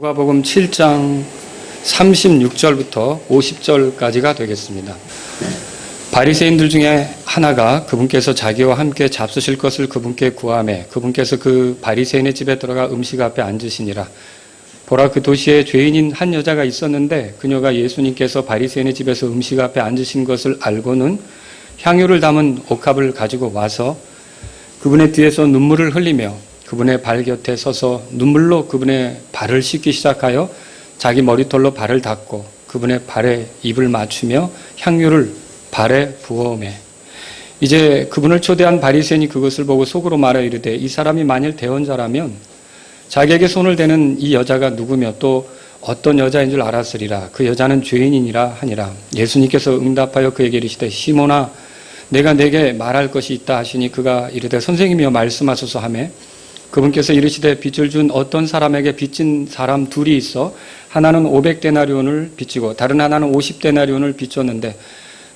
누가복음 7장 36절부터 50절까지가 되겠습니다. 바리새인들 중에 하나가 그분께서 자기와 함께 잡수실 것을 그분께 구하매 그분께서 그 바리새인의 집에 들어가 음식 앞에 앉으시니라. 보라, 그 도시에 죄인인 한 여자가 있었는데 그녀가 예수님께서 바리새인의 집에서 음식 앞에 앉으신 것을 알고는 향유를 담은 옥합을 가지고 와서 그분의 뒤에서 눈물을 흘리며 그분의 발 곁에 서서 눈물로 그분의 발을 씻기 시작하여 자기 머리털로 발을 닦고 그분의 발에 입을 맞추며 향유를 발에 부어오매 이제 그분을 초대한 바리새인이 그것을 보고 속으로 말하여 이르되 이 사람이 만일 대언자라면 자기에게 손을 대는 이 여자가 누구며 또 어떤 여자인 줄 알았으리라. 그 여자는 죄인이니라 하니라. 예수님께서 응답하여 그에게 이르시되 시몬아, 내가 내게 말할 것이 있다 하시니 그가 이르되 선생님이여 말씀하소서 하매 그분께서 이르시되 빚을 준 어떤 사람에게 빚진 사람 둘이 있어 하나는 500데나리온을 빚지고 다른 하나는 50데나리온을 빚졌는데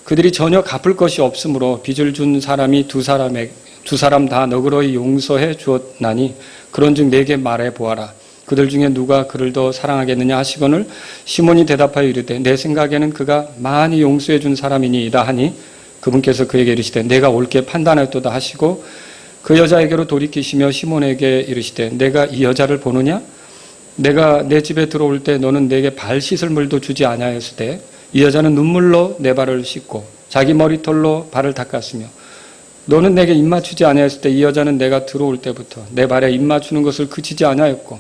그들이 전혀 갚을 것이 없으므로 빚을 준 사람이 두 사람 다 너그러이 용서해 주었나니 그런즉 내게 말해 보아라. 그들 중에 누가 그를 더 사랑하겠느냐 하시거늘 시몬이 대답하여 이르되 내 생각에는 그가 많이 용서해 준 사람이니이다 하니 그분께서 그에게 이르시되 내가 옳게 판단하였도다 하시고 그 여자에게로 돌이키시며 시몬에게 이르시되 내가 이 여자를 보느냐? 내가 내 집에 들어올 때 너는 내게 발 씻을 물도 주지 아니하였을 때 이 여자는 눈물로 내 발을 씻고 자기 머리털로 발을 닦았으며 너는 내게 입 맞추지 아니하였을 때 이 여자는 내가 들어올 때부터 내 발에 입 맞추는 것을 그치지 아니하였고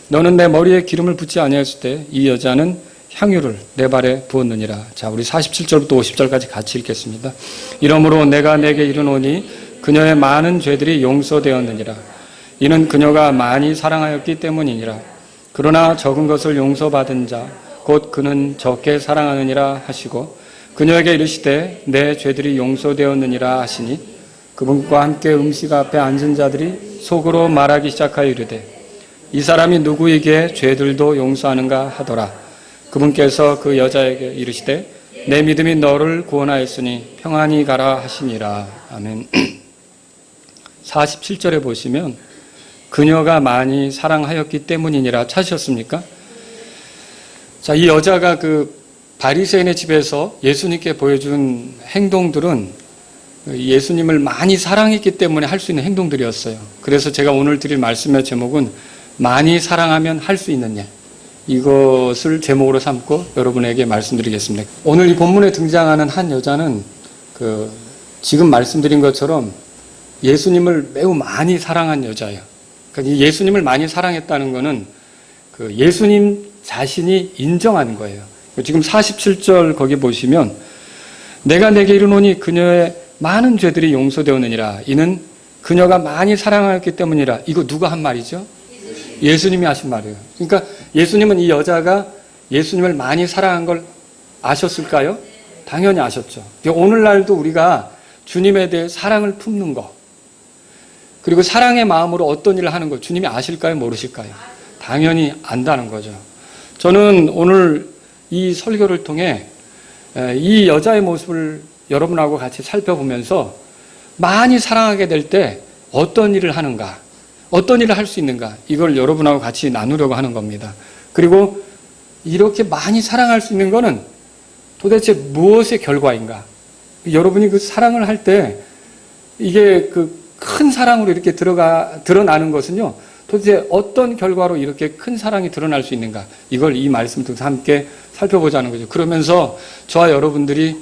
너는 내 머리에 기름을 붓지 아니하였을 때 이 여자는 향유를 내 발에 부었느니라. 자, 우리 47절부터 50절까지 같이 읽겠습니다. 이러므로 내가 내게 이르노니 그녀의 많은 죄들이 용서되었느니라. 이는 그녀가 많이 사랑하였기 때문이니라. 그러나 적은 것을 용서받은 자 곧 그는 적게 사랑하느니라 하시고 그녀에게 이르시되 내 죄들이 용서되었느니라 하시니 그분과 함께 음식 앞에 앉은 자들이 속으로 말하기 시작하여 이르되 이 사람이 누구에게 죄들도 용서하는가 하더라. 그분께서 그 여자에게 이르시되 내 믿음이 너를 구원하였으니 평안히 가라 하시니라. 아멘. 47절에 보시면 그녀가 많이 사랑하였기 때문이니라 찾으셨습니까? 자, 이 여자가 그 바리새인의 집에서 예수님께 보여준 행동들은 예수님을 많이 사랑했기 때문에 할 수 있는 행동들이었어요. 그래서 제가 오늘 드릴 말씀의 제목은 많이 사랑하면 할 수 있는 일, 이것을 제목으로 삼고 여러분에게 말씀드리겠습니다. 오늘 이 본문에 등장하는 한 여자는 지금 말씀드린 것처럼 예수님을 매우 많이 사랑한 여자예요. 그러니까 예수님을 많이 사랑했다는 것은 예수님 자신이 인정한 거예요. 지금 47절 거기 보시면 내가 내게 이르노니 그녀의 많은 죄들이 용서되었느니라. 이는 그녀가 많이 사랑하였기 때문이라. 이거 누가 한 말이죠? 예수님이 하신 말이에요. 그러니까 예수님은 이 여자가 예수님을 많이 사랑한 걸 아셨을까요? 당연히 아셨죠. 오늘날도 우리가 주님에 대해 사랑을 품는 것, 그리고 사랑의 마음으로 어떤 일을 하는 것 주님이 아실까요? 모르실까요? 당연히 안다는 거죠. 저는 오늘 이 설교를 통해 이 여자의 모습을 여러분하고 같이 살펴보면서 많이 사랑하게 될 때 어떤 일을 하는가, 어떤 일을 할 수 있는가, 이걸 여러분하고 같이 나누려고 하는 겁니다. 그리고 이렇게 많이 사랑할 수 있는 것은 도대체 무엇의 결과인가? 여러분이 그 사랑을 할 때 이게 큰 사랑으로 이렇게 드러나는 것은요, 도대체 어떤 결과로 이렇게 큰 사랑이 드러날 수 있는가? 이걸 이 말씀을 통해서 함께 살펴보자는 거죠. 그러면서 저와 여러분들이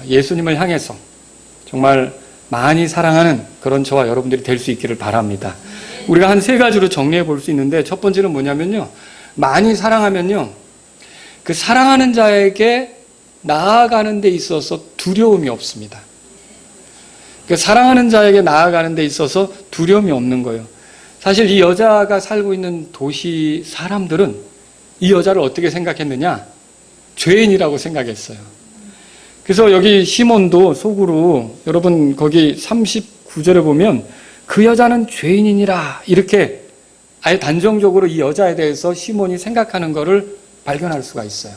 예수님을 향해서 정말 많이 사랑하는 그런 저와 여러분들이 될 수 있기를 바랍니다. 우리가 한 세 가지로 정리해 볼 수 있는데 첫 번째는 뭐냐면요, 많이 사랑하면요, 그 사랑하는 자에게 나아가는 데 있어서 두려움이 없습니다. 그 사랑하는 자에게 나아가는 데 있어서 두려움이 없는 거예요. 사실 이 여자가 살고 있는 도시 사람들은 이 여자를 어떻게 생각했느냐? 죄인이라고 생각했어요. 그래서 여기 시몬도 속으로, 여러분 거기 39절에 보면 그 여자는 죄인이니라, 이렇게 아예 단정적으로 이 여자에 대해서 시몬이 생각하는 것을 발견할 수가 있어요.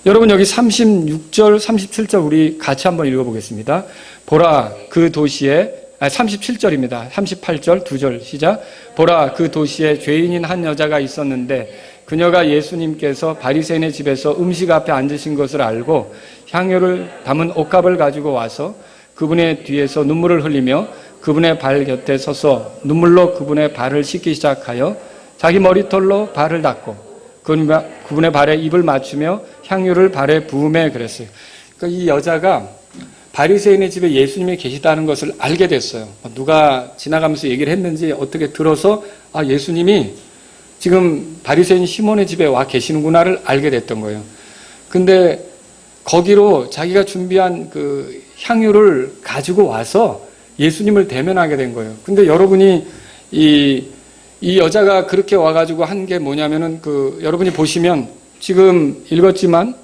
여러분 여기 36절, 37절 우리 같이 한번 읽어보겠습니다. 보라, 그 도시에 37절입니다. 38절 2절 시작. 보라, 그 도시에 죄인인 한 여자가 있었는데 그녀가 예수님께서 바리새인의 집에서 음식 앞에 앉으신 것을 알고 향유를 담은 옷갑을 가지고 와서 그분의 뒤에서 눈물을 흘리며 그분의 발 곁에 서서 눈물로 그분의 발을 씻기 시작하여 자기 머리털로 발을 닦고 그분의 발에 입을 맞추며 향유를 발에 부으며 그랬어요. 그러니까 이 여자가 바리새인의 집에 예수님이 계시다는 것을 알게 됐어요. 누가 지나가면서 얘기를 했는지 어떻게 들어서 예수님이 지금 바리새인 시몬의 집에 와 계시는구나를 알게 됐던 거예요. 근데 거기로 자기가 준비한 그 향유를 가지고 와서 예수님을 대면하게 된 거예요. 근데 여러분이 이 여자가 그렇게 와가지고 한 게 뭐냐면은 여러분이 보시면 지금 읽었지만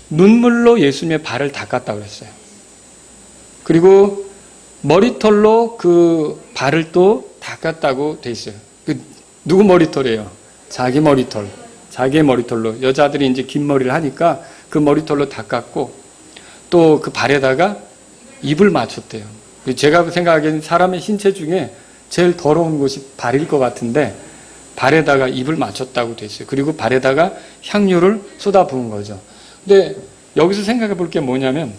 눈물로 예수님의 발을 닦았다고 그랬어요. 그리고 머리털로 그 발을 또 닦았다고 돼 있어요. 누구 머리털이에요? 자기 머리털. 자기의 머리털로. 여자들이 이제 긴 머리를 하니까 그 머리털로 닦았고 또 그 발에다가 입을 맞췄대요. 제가 생각하기엔 사람의 신체 중에 제일 더러운 곳이 발일 것 같은데 발에다가 입을 맞췄다고 돼 있어요. 그리고 발에다가 향유를 쏟아 부은 거죠. 근데 여기서 생각해 볼 게 뭐냐면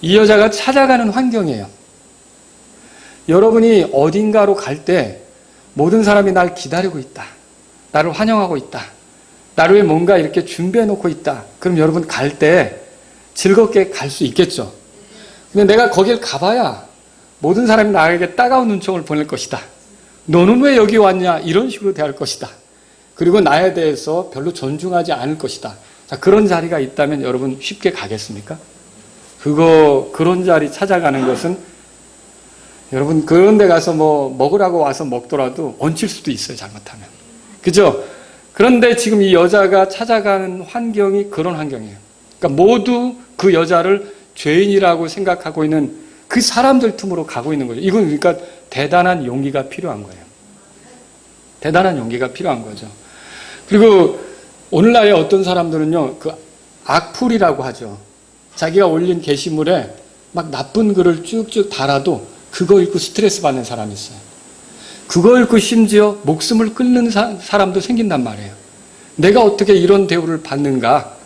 이 여자가 찾아가는 환경이에요. 여러분이 어딘가로 갈 때 모든 사람이 날 기다리고 있다. 나를 환영하고 있다. 나를 위해 뭔가 이렇게 준비해 놓고 있다. 그럼 여러분 갈 때 즐겁게 갈 수 있겠죠. 근데 내가 거길 가봐야 모든 사람이 나에게 따가운 눈총을 보낼 것이다. 너는 왜 여기 왔냐? 이런 식으로 대할 것이다. 그리고 나에 대해서 별로 존중하지 않을 것이다. 자, 그런 자리가 있다면 여러분 쉽게 가겠습니까? 그런 자리 찾아가는 것은 여러분 그런 데 가서 뭐 먹으라고 와서 먹더라도 얹힐 수도 있어요, 잘못하면. 그죠? 그런데 지금 이 여자가 찾아가는 환경이 그런 환경이에요. 그러니까 모두 그 여자를 죄인이라고 생각하고 있는 그 사람들 틈으로 가고 있는 거죠. 이건 그러니까 대단한 용기가 필요한 거예요. 대단한 용기가 필요한 거죠. 그리고 오늘날에 어떤 사람들은요, 악플이라고 하죠. 자기가 올린 게시물에 막 나쁜 글을 쭉쭉 달아도 그거 읽고 스트레스 받는 사람이 있어요. 그거 읽고 심지어 목숨을 끊는 사람도 생긴단 말이에요. 내가 어떻게 이런 대우를 받는가?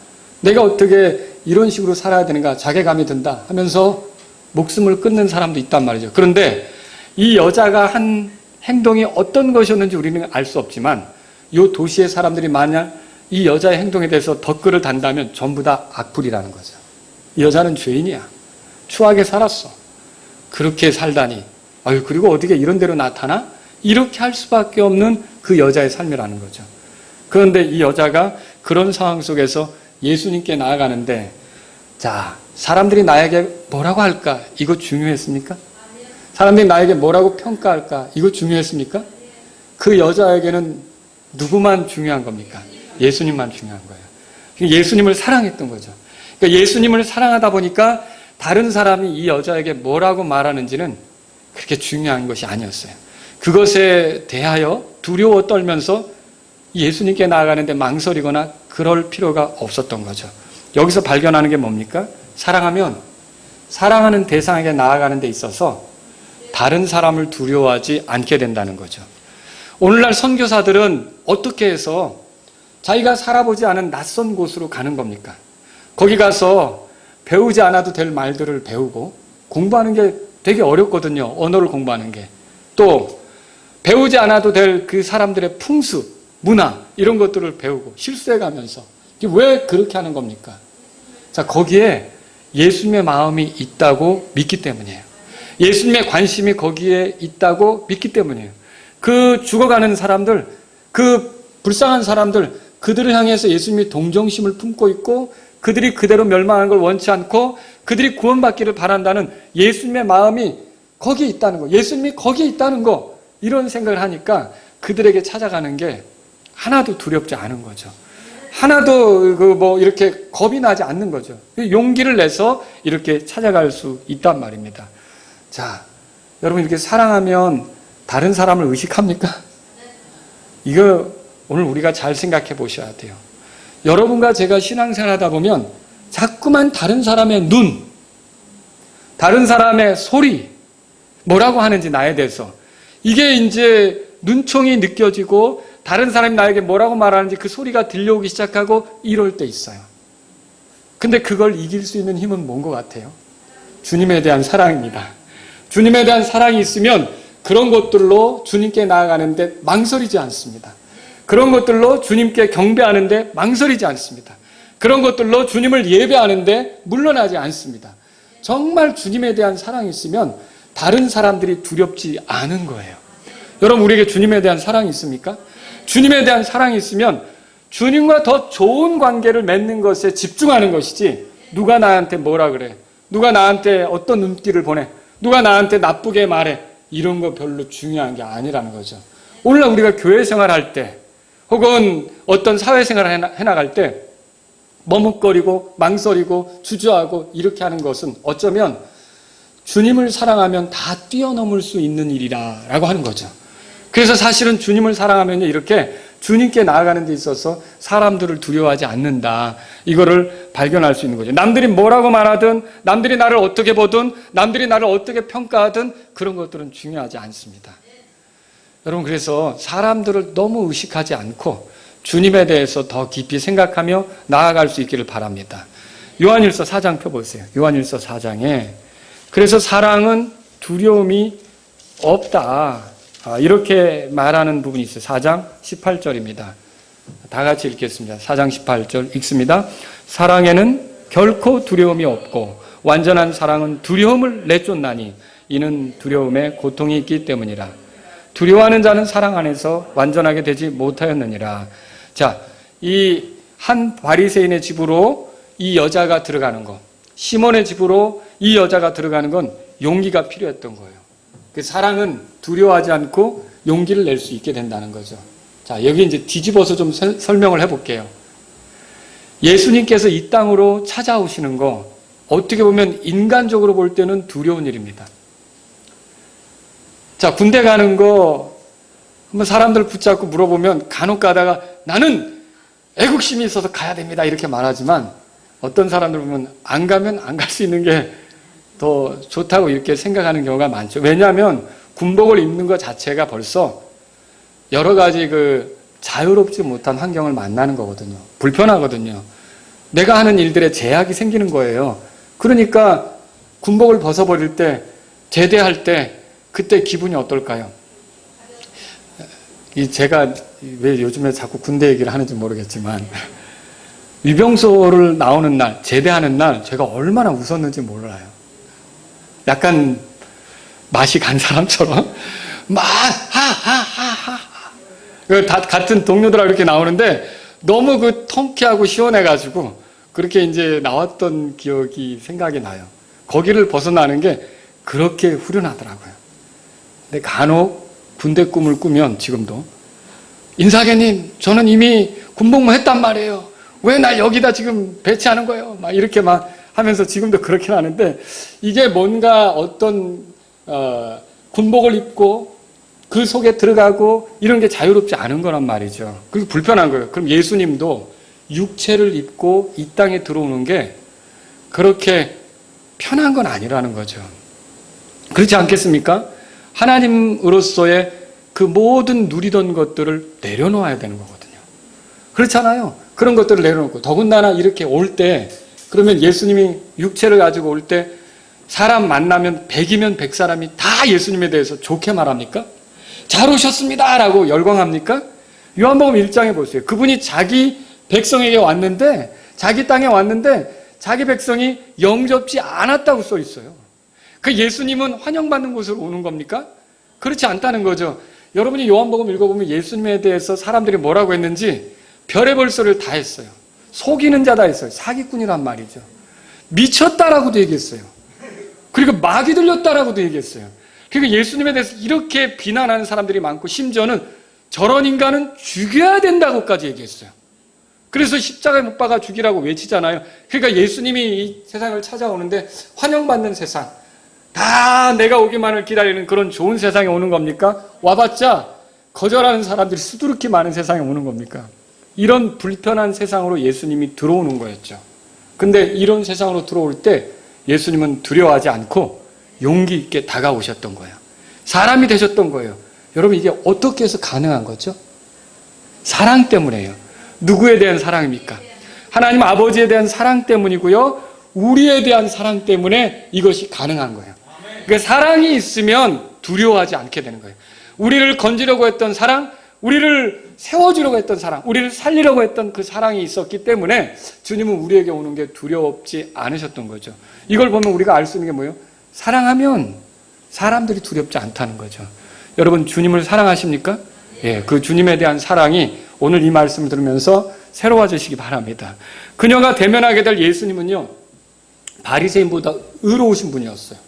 내가 어떻게 이런 식으로 살아야 되는가? 자괴감이 든다 하면서 목숨을 끊는 사람도 있단 말이죠. 그런데 이 여자가 한 행동이 어떤 것이었는지 우리는 알 수 없지만 이 도시의 사람들이 만약 이 여자의 행동에 대해서 덧글을 단다면 전부 다 악플이라는 거죠. 이 여자는 죄인이야. 추하게 살았어. 그렇게 살다니. 그리고 어떻게 이런 데로 나타나? 이렇게 할 수밖에 없는 그 여자의 삶이라는 거죠. 그런데 이 여자가 그런 상황 속에서 예수님께 나아가는데, 자, 사람들이 나에게 뭐라고 할까? 이거 중요했습니까? 사람들이 나에게 뭐라고 평가할까? 이거 중요했습니까? 그 여자에게는 누구만 중요한 겁니까? 예수님만 중요한 거예요. 예수님을 사랑했던 거죠. 그러니까 예수님을 사랑하다 보니까 다른 사람이 이 여자에게 뭐라고 말하는지는 그렇게 중요한 것이 아니었어요. 그것에 대하여 두려워 떨면서 예수님께 나아가는데 망설이거나 그럴 필요가 없었던 거죠. 여기서 발견하는 게 뭡니까? 사랑하면 사랑하는 대상에게 나아가는 데 있어서 다른 사람을 두려워하지 않게 된다는 거죠. 오늘날 선교사들은 어떻게 해서 자기가 살아보지 않은 낯선 곳으로 가는 겁니까? 거기 가서 배우지 않아도 될 말들을 배우고 공부하는 게 되게 어렵거든요. 언어를 공부하는 게. 또 배우지 않아도 될 그 사람들의 풍수, 문화 이런 것들을 배우고 실수해가면서 왜 그렇게 하는 겁니까? 자, 거기에 예수님의 마음이 있다고 믿기 때문이에요. 예수님의 관심이 거기에 있다고 믿기 때문이에요. 그 죽어가는 사람들, 그 불쌍한 사람들, 그들을 향해서 예수님이 동정심을 품고 있고 그들이 그대로 멸망하는 걸 원치 않고 그들이 구원받기를 바란다는 예수님의 마음이 거기에 있다는 거, 예수님이 거기에 있다는 거, 이런 생각을 하니까 그들에게 찾아가는 게 하나도 두렵지 않은 거죠. 하나도 이렇게 겁이 나지 않는 거죠. 용기를 내서 이렇게 찾아갈 수 있단 말입니다. 자, 여러분 이렇게 사랑하면 다른 사람을 의식합니까? 이거 오늘 우리가 잘 생각해 보셔야 돼요. 여러분과 제가 신앙생활 하다 보면 자꾸만 다른 사람의 눈, 다른 사람의 소리, 뭐라고 하는지 나에 대해서 이게 이제 눈총이 느껴지고 다른 사람이 나에게 뭐라고 말하는지 그 소리가 들려오기 시작하고 이럴 때 있어요. 근데 그걸 이길 수 있는 힘은 뭔 것 같아요? 주님에 대한 사랑입니다. 주님에 대한 사랑이 있으면 그런 것들로 주님께 나아가는데 망설이지 않습니다. 그런 것들로 주님께 경배하는데 망설이지 않습니다. 그런 것들로 주님을 예배하는데 물러나지 않습니다. 정말 주님에 대한 사랑이 있으면 다른 사람들이 두렵지 않은 거예요. 여러분, 우리에게 주님에 대한 사랑이 있습니까? 주님에 대한 사랑이 있으면 주님과 더 좋은 관계를 맺는 것에 집중하는 것이지, 누가 나한테 뭐라 그래, 누가 나한테 어떤 눈길을 보내, 누가 나한테 나쁘게 말해, 이런 거 별로 중요한 게 아니라는 거죠. 오늘날 우리가 교회 생활할 때 혹은 어떤 사회생활을 해나갈 때 머뭇거리고 망설이고 주저하고 이렇게 하는 것은 어쩌면 주님을 사랑하면 다 뛰어넘을 수 있는 일이라고 하는 거죠. 그래서 사실은 주님을 사랑하면 이렇게 주님께 나아가는 데 있어서 사람들을 두려워하지 않는다. 이거를 발견할 수 있는 거죠. 남들이 뭐라고 말하든, 남들이 나를 어떻게 보든, 남들이 나를 어떻게 평가하든 그런 것들은 중요하지 않습니다. 여러분, 그래서 사람들을 너무 의식하지 않고 주님에 대해서 더 깊이 생각하며 나아갈 수 있기를 바랍니다. 요한일서 4장 펴보세요. 요한일서 4장에 그래서 사랑은 두려움이 없다, 이렇게 말하는 부분이 있어요. 4장 18절입니다. 다 같이 읽겠습니다. 4장 18절 읽습니다. 사랑에는 결코 두려움이 없고 완전한 사랑은 두려움을 내쫓나니 이는 두려움에 고통이 있기 때문이라. 두려워하는 자는 사랑 안에서 완전하게 되지 못하였느니라. 자, 이 한 바리새인의 집으로 이 여자가 들어가는 것, 시몬의 집으로 이 여자가 들어가는 건 용기가 필요했던 거예요. 그 사랑은 두려워하지 않고 용기를 낼 수 있게 된다는 거죠. 자, 여기 이제 뒤집어서 좀 설명을 해볼게요. 예수님께서 이 땅으로 찾아오시는 거 어떻게 보면 인간적으로 볼 때는 두려운 일입니다. 자, 군대 가는 거 한번 사람들 붙잡고 물어보면 간혹 가다가 나는 애국심이 있어서 가야 됩니다 이렇게 말하지만, 어떤 사람들 보면 안 가면 안 갈 수 있는 게 더 좋다고 이렇게 생각하는 경우가 많죠. 왜냐하면 군복을 입는 것 자체가 벌써 여러 가지 자유롭지 못한 환경을 만나는 거거든요. 불편하거든요. 내가 하는 일들에 제약이 생기는 거예요. 그러니까 군복을 벗어버릴 때, 제대할 때 그때 기분이 어떨까요? 제가 왜 요즘에 자꾸 군대 얘기를 하는지 모르겠지만 위병소를 나오는 날, 제대하는 날 제가 얼마나 웃었는지 몰라요. 약간 맛이 간 사람처럼 막 하하하하 다 같은 동료들하고 이렇게 나오는데 너무 통쾌하고 시원해가지고 그렇게 이제 나왔던 기억이 생각이 나요. 거기를 벗어나는 게 그렇게 후련하더라고요. 근데 간혹 군대 꿈을 꾸면 지금도 인사계님, 저는 이미 군복무 했단 말이에요. 왜 날 여기다 지금 배치하는 거예요? 막 이렇게 하면서 지금도 그렇긴 하는데, 이게 뭔가 어떤 군복을 입고 그 속에 들어가고 이런 게 자유롭지 않은 거란 말이죠. 그게 불편한 거예요. 그럼 예수님도 육체를 입고 이 땅에 들어오는 게 그렇게 편한 건 아니라는 거죠. 그렇지 않겠습니까? 하나님으로서의 그 모든 누리던 것들을 내려놓아야 되는 거거든요. 그렇잖아요. 그런 것들을 내려놓고, 더군다나 이렇게 올 때, 그러면 예수님이 육체를 가지고 올 때 사람 만나면 100이면 100사람이 다 예수님에 대해서 좋게 말합니까? 잘 오셨습니다 라고 열광합니까? 요한복음 1장에 보세요. 그분이 자기 백성에게 왔는데, 자기 땅에 왔는데 자기 백성이 영접지 않았다고 써 있어요. 그 예수님은 환영받는 곳으로 오는 겁니까? 그렇지 않다는 거죠. 여러분이 요한복음 읽어보면 예수님에 대해서 사람들이 뭐라고 했는지 별의별 소리를 다 했어요. 속이는 자다 했어요. 사기꾼이란 말이죠. 미쳤다라고도 얘기했어요. 그리고 마귀 들렸다라고도 얘기했어요. 그러니까 예수님에 대해서 이렇게 비난하는 사람들이 많고, 심지어는 저런 인간은 죽여야 된다고까지 얘기했어요. 그래서 십자가에 못 박아 죽이라고 외치잖아요. 그러니까 예수님이 이 세상을 찾아오는데 환영받는 세상, 다 내가 오기만을 기다리는 그런 좋은 세상에 오는 겁니까? 와봤자 거절하는 사람들이 수두룩히 많은 세상에 오는 겁니까? 이런 불편한 세상으로 예수님이 들어오는 거였죠. 근데 이런 세상으로 들어올 때 예수님은 두려워하지 않고 용기 있게 다가오셨던 거예요. 사람이 되셨던 거예요. 여러분, 이게 어떻게 해서 가능한 거죠? 사랑 때문이에요. 누구에 대한 사랑입니까? 하나님 아버지에 대한 사랑 때문이고요. 우리에 대한 사랑 때문에 이것이 가능한 거예요. 그러니까 사랑이 있으면 두려워하지 않게 되는 거예요. 우리를 건지려고 했던 사랑, 우리를 세워주려고 했던 사랑, 우리를 살리려고 했던 그 사랑이 있었기 때문에 주님은 우리에게 오는 게 두렵지 않으셨던 거죠. 이걸 보면 우리가 알 수 있는 게 뭐예요? 사랑하면 사람들이 두렵지 않다는 거죠. 여러분, 주님을 사랑하십니까? 예, 그 주님에 대한 사랑이 오늘 이 말씀을 들으면서 새로워지시기 바랍니다. 그녀가 대면하게 될 예수님은요, 바리새인보다 의로우신 분이었어요.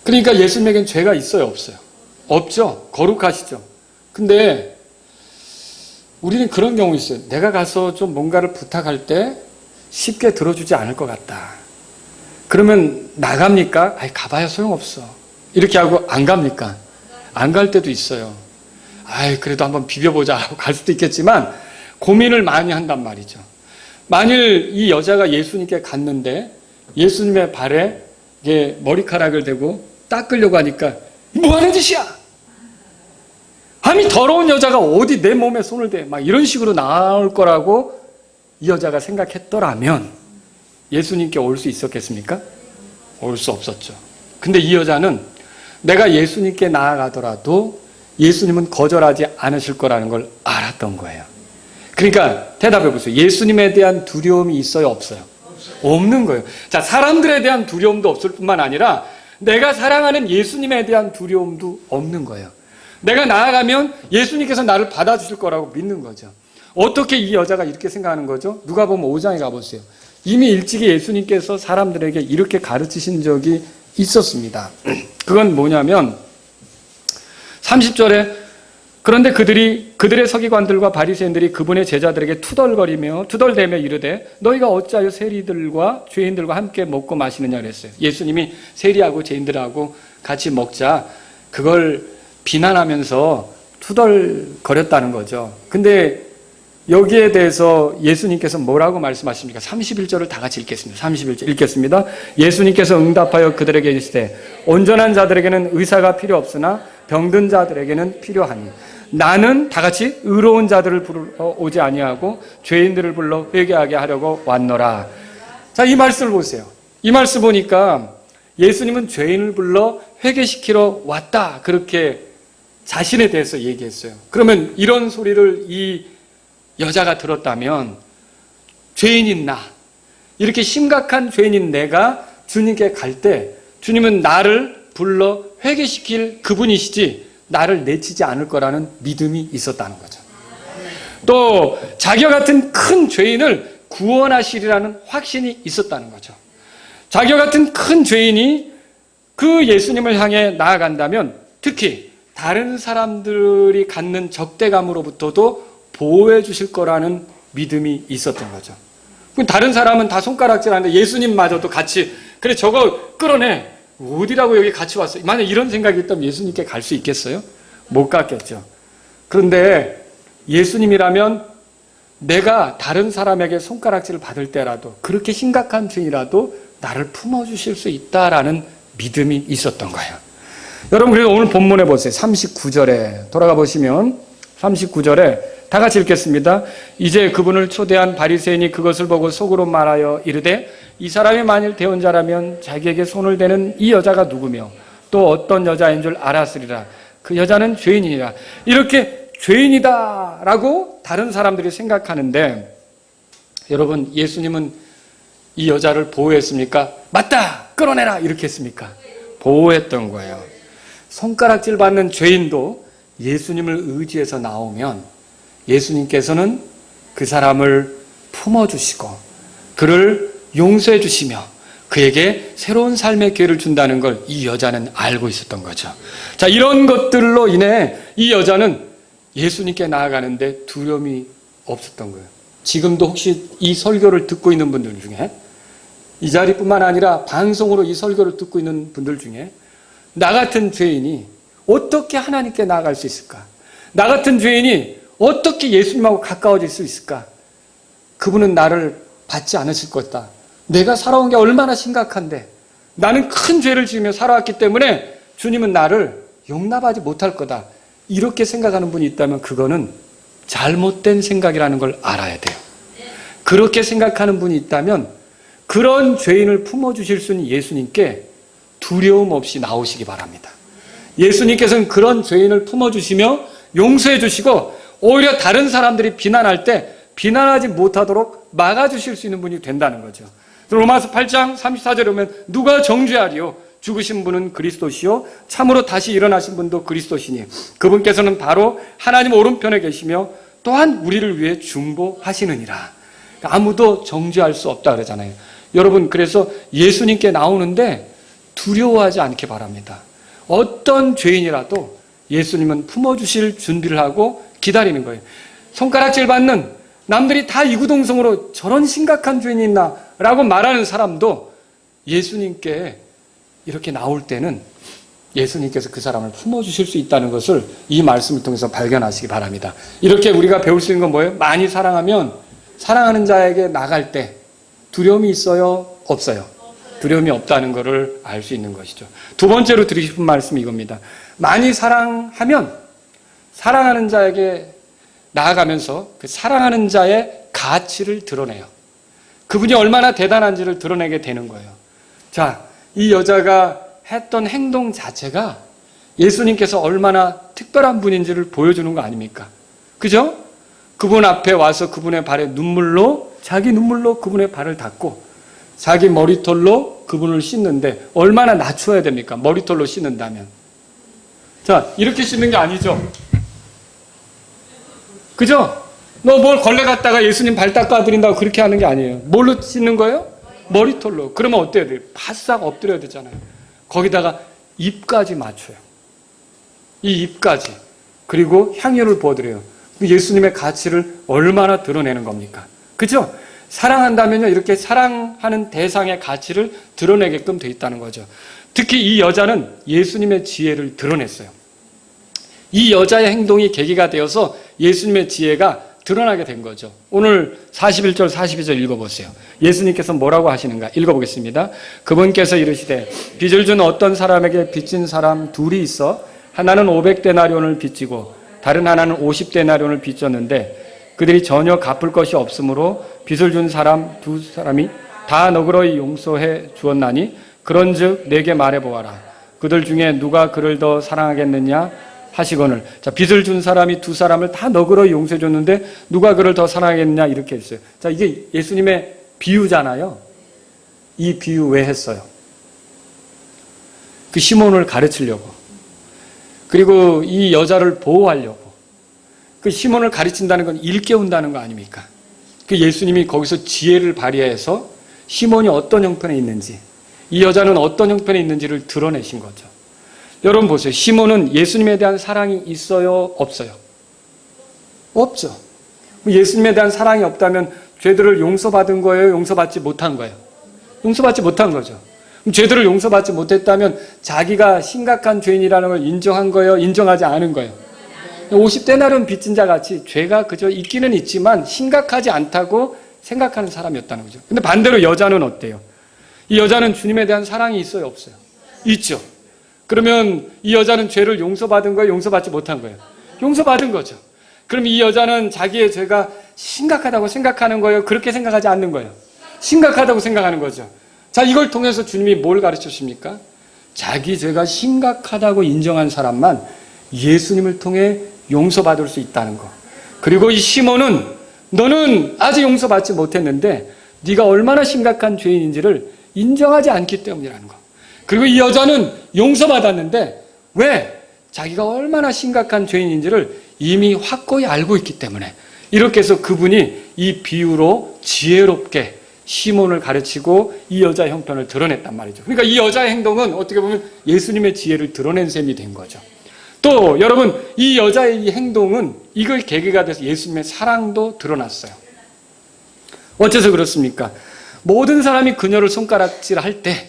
그러니까 예수님에겐 죄가 있어요, 없어요? 없죠. 거룩하시죠. 근데 우리는 그런 경우 있어요. 내가 가서 좀 뭔가를 부탁할 때 쉽게 들어주지 않을 것 같다. 그러면 나갑니까? 아이, 가봐야 소용없어. 이렇게 하고 안 갑니까? 안 갈 때도 있어요. 아이, 그래도 한번 비벼보자 하고 갈 수도 있겠지만 고민을 많이 한단 말이죠. 만일 이 여자가 예수님께 갔는데 예수님의 발에 머리카락을 대고 닦으려고 하니까 뭐 하는 짓이야? 아니, 더러운 여자가 어디 내 몸에 손을 대? 막 이런 식으로 나올 거라고 이 여자가 생각했더라면 예수님께 올 수 있었겠습니까? 올 수 없었죠. 근데 이 여자는 내가 예수님께 나아가더라도 예수님은 거절하지 않으실 거라는 걸 알았던 거예요. 그러니까 대답해 보세요. 예수님에 대한 두려움이 있어요, 없어요? 없는 거예요. 자, 사람들에 대한 두려움도 없을 뿐만 아니라 내가 사랑하는 예수님에 대한 두려움도 없는 거예요. 내가 나아가면 예수님께서 나를 받아주실 거라고 믿는 거죠. 어떻게 이 여자가 이렇게 생각하는 거죠? 누가복음 5장에 가보세요. 이미 일찍이 예수님께서 사람들에게 이렇게 가르치신 적이 있었습니다. 그건 뭐냐면 30절에 그런데 그들의 서기관들과 바리새인들이 그분의 제자들에게 투덜대며 이르되 너희가 어찌하여 세리들과 죄인들과 함께 먹고 마시느냐 그랬어요. 예수님이 세리하고 죄인들하고 같이 먹자, 그걸 비난하면서 투덜거렸다는 거죠. 근데 여기에 대해서 예수님께서 뭐라고 말씀하십니까? 31절을 다 같이 읽겠습니다. 31절 읽겠습니다. 예수님께서 응답하여 그들에게 이르시되 온전한 자들에게는 의사가 필요 없으나 병든 자들에게는 필요하니 나는 다 같이 의로운 자들을 부르러 오지 아니하고 죄인들을 불러 회개하게 하려고 왔노라. 자, 이 말씀을 보세요. 이 말씀 보니까 예수님은 죄인을 불러 회개시키러 왔다, 그렇게 자신에 대해서 얘기했어요. 그러면 이런 소리를 이 여자가 들었다면 죄인인 나, 이렇게 심각한 죄인인 내가 주님께 갈 때 주님은 나를 불러 회개시킬 그분이시지 나를 내치지 않을 거라는 믿음이 있었다는 거죠. 또 자기와 같은 큰 죄인을 구원하시리라는 확신이 있었다는 거죠. 자기와 같은 큰 죄인이 그 예수님을 향해 나아간다면 특히 다른 사람들이 갖는 적대감으로부터도 보호해 주실 거라는 믿음이 있었던 거죠. 다른 사람은 다 손가락질하는데 예수님마저도 같이 그래 저거 끌어내, 어디라고 여기 같이 왔어. 만약 이런 생각이 있다면 예수님께 갈 수 있겠어요? 못 갔겠죠. 그런데 예수님이라면 내가 다른 사람에게 손가락질을 받을 때라도 그렇게 심각한 죄이라도 나를 품어주실 수 있다라는 믿음이 있었던 거예요. 여러분, 그래서 오늘 본문에 보세요. 39절에 돌아가 보시면 39절에 다 같이 읽겠습니다. 이제 그분을 초대한 바리새인이 그것을 보고 속으로 말하여 이르되 이 사람이 만일 대언자라면 자기에게 손을 대는 이 여자가 누구며 또 어떤 여자인 줄 알았으리라. 그 여자는 죄인이니라. 이렇게 죄인이다라고 다른 사람들이 생각하는데 여러분, 예수님은 이 여자를 보호했습니까? 맞다! 끌어내라! 이렇게 했습니까? 보호했던 거예요. 손가락질 받는 죄인도 예수님을 의지해서 나오면 예수님께서는 그 사람을 품어주시고 그를 용서해 주시며 그에게 새로운 삶의 기회를 준다는 걸 이 여자는 알고 있었던 거죠. 자, 이런 것들로 인해 이 여자는 예수님께 나아가는데 두려움이 없었던 거예요. 지금도 혹시 이 설교를 듣고 있는 분들 중에, 이 자리뿐만 아니라 방송으로 이 설교를 듣고 있는 분들 중에 나 같은 죄인이 어떻게 하나님께 나아갈 수 있을까? 나 같은 죄인이 어떻게 예수님하고 가까워질 수 있을까? 그분은 나를 받지 않으실 것이다. 내가 살아온 게 얼마나 심각한데, 나는 큰 죄를 지으며 살아왔기 때문에 주님은 나를 용납하지 못할 거다. 이렇게 생각하는 분이 있다면 그거는 잘못된 생각이라는 걸 알아야 돼요. 그렇게 생각하는 분이 있다면 그런 죄인을 품어주실 수 있는 예수님께 두려움 없이 나오시기 바랍니다. 예수님께서는 그런 죄인을 품어주시며 용서해 주시고 오히려 다른 사람들이 비난할 때 비난하지 못하도록 막아주실 수 있는 분이 된다는 거죠. 로마서 8장 34절에 보면 누가 정죄하리요? 죽으신 분은 그리스도시요 참으로 다시 일어나신 분도 그리스도시니 그분께서는 바로 하나님 오른편에 계시며 또한 우리를 위해 중보하시느니라. 아무도 정죄할 수 없다 그러잖아요. 여러분, 그래서 예수님께 나오는데 두려워하지 않기 바랍니다. 어떤 죄인이라도 예수님은 품어주실 준비를 하고 기다리는 거예요. 손가락질 받는, 남들이 다 이구동성으로 저런 심각한 죄인이 있나 라고 말하는 사람도 예수님께 이렇게 나올 때는 예수님께서 그 사람을 품어주실 수 있다는 것을 이 말씀을 통해서 발견하시기 바랍니다. 이렇게 우리가 배울 수 있는 건 뭐예요? 많이 사랑하면 사랑하는 자에게 나갈 때 두려움이 있어요? 없어요? 두려움이 없다는 것을 알 수 있는 것이죠. 두 번째로 드리고 싶은 말씀이 이겁니다. 많이 사랑하면 사랑하는 자에게 나아가면서 그 사랑하는 자의 가치를 드러내요. 그분이 얼마나 대단한지를 드러내게 되는 거예요. 자, 이 여자가 했던 행동 자체가 예수님께서 얼마나 특별한 분인지를 보여주는 거 아닙니까? 그죠? 그분 앞에 와서 그분의 발에 자기 눈물로 그분의 발을 닦고 자기 머리털로 그분을 씻는데 얼마나 낮춰야 됩니까? 머리털로 씻는다면. 자, 이렇게 씻는 게 아니죠. 그죠? 너 뭘 걸레 갖다가 예수님 발 닦아드린다고 그렇게 하는 게 아니에요. 뭘로 씻는 거예요? 머리털로. 그러면 어때야 돼요? 바싹 엎드려야 되잖아요. 거기다가 입까지 맞춰요. 이 입까지. 그리고 향유를 부어드려요. 예수님의 가치를 얼마나 드러내는 겁니까? 그죠? 사랑한다면요, 이렇게 사랑하는 대상의 가치를 드러내게끔 돼 있다는 거죠. 특히 이 여자는 예수님의 지혜를 드러냈어요. 이 여자의 행동이 계기가 되어서 예수님의 지혜가 드러나게 된 거죠. 오늘 41절, 42절 읽어보세요. 예수님께서 뭐라고 하시는가? 읽어보겠습니다. 그분께서 이르시되 빚을 준 어떤 사람에게 빚진 사람 둘이 있어 하나는 500데나리온을 빚지고 다른 하나는 50데나리온을 빚졌는데 그들이 전혀 갚을 것이 없으므로 빚을 준 사람 두 사람이 다 너그러이 용서해 주었나니 그런즉 내게 말해보아라. 그들 중에 누가 그를 더 사랑하겠느냐 하시거늘. 자, 빚을 준 사람이 두 사람을 다 너그러이 용서해 줬는데 누가 그를 더 사랑하겠느냐 이렇게 했어요. 자, 이게 예수님의 비유잖아요. 이 비유 왜 했어요? 그 시몬을 가르치려고. 그리고 이 여자를 보호하려고. 그 시몬을 가르친다는 건 일깨운다는 거 아닙니까? 그 예수님이 거기서 지혜를 발휘해서 시몬이 어떤 형편에 있는지, 이 여자는 어떤 형편에 있는지를 드러내신 거죠. 여러분 보세요. 시몬은 예수님에 대한 사랑이 있어요? 없어요? 없죠. 예수님에 대한 사랑이 없다면 죄들을 용서받은 거예요? 용서받지 못한 거예요? 용서받지 못한 거죠. 죄들을 용서받지 못했다면 자기가 심각한 죄인이라는 걸 인정한 거예요? 인정하지 않은 거예요? 50데나리온 빚진 자 같이 죄가 그저 있기는 있지만 심각하지 않다고 생각하는 사람이었다는 거죠. 근데 반대로 여자는 어때요? 이 여자는 주님에 대한 사랑이 있어요? 없어요? 있죠. 그러면 이 여자는 죄를 용서받은 거예요? 용서받지 못한 거예요? 용서받은 거죠. 그럼 이 여자는 자기의 죄가 심각하다고 생각하는 거예요? 그렇게 생각하지 않는 거예요? 심각하다고 생각하는 거죠. 자, 이걸 통해서 주님이 뭘 가르치십니까? 자기 죄가 심각하다고 인정한 사람만 예수님을 통해 용서받을 수 있다는 거. 그리고 이 시몬은 너는 아직 용서받지 못했는데 네가 얼마나 심각한 죄인인지를 인정하지 않기 때문이라는 거. 그리고 이 여자는 용서받았는데 왜? 자기가 얼마나 심각한 죄인인지를 이미 확고히 알고 있기 때문에 이렇게 해서 그분이 이 비유로 지혜롭게 시몬을 가르치고 이 여자의 형편을 드러냈단 말이죠. 그러니까 이 여자의 행동은 어떻게 보면 예수님의 지혜를 드러낸 셈이 된 거죠. 또 여러분, 이 여자의 이 행동은 이걸 계기가 돼서 예수님의 사랑도 드러났어요. 어째서 그렇습니까? 모든 사람이 그녀를 손가락질할 때,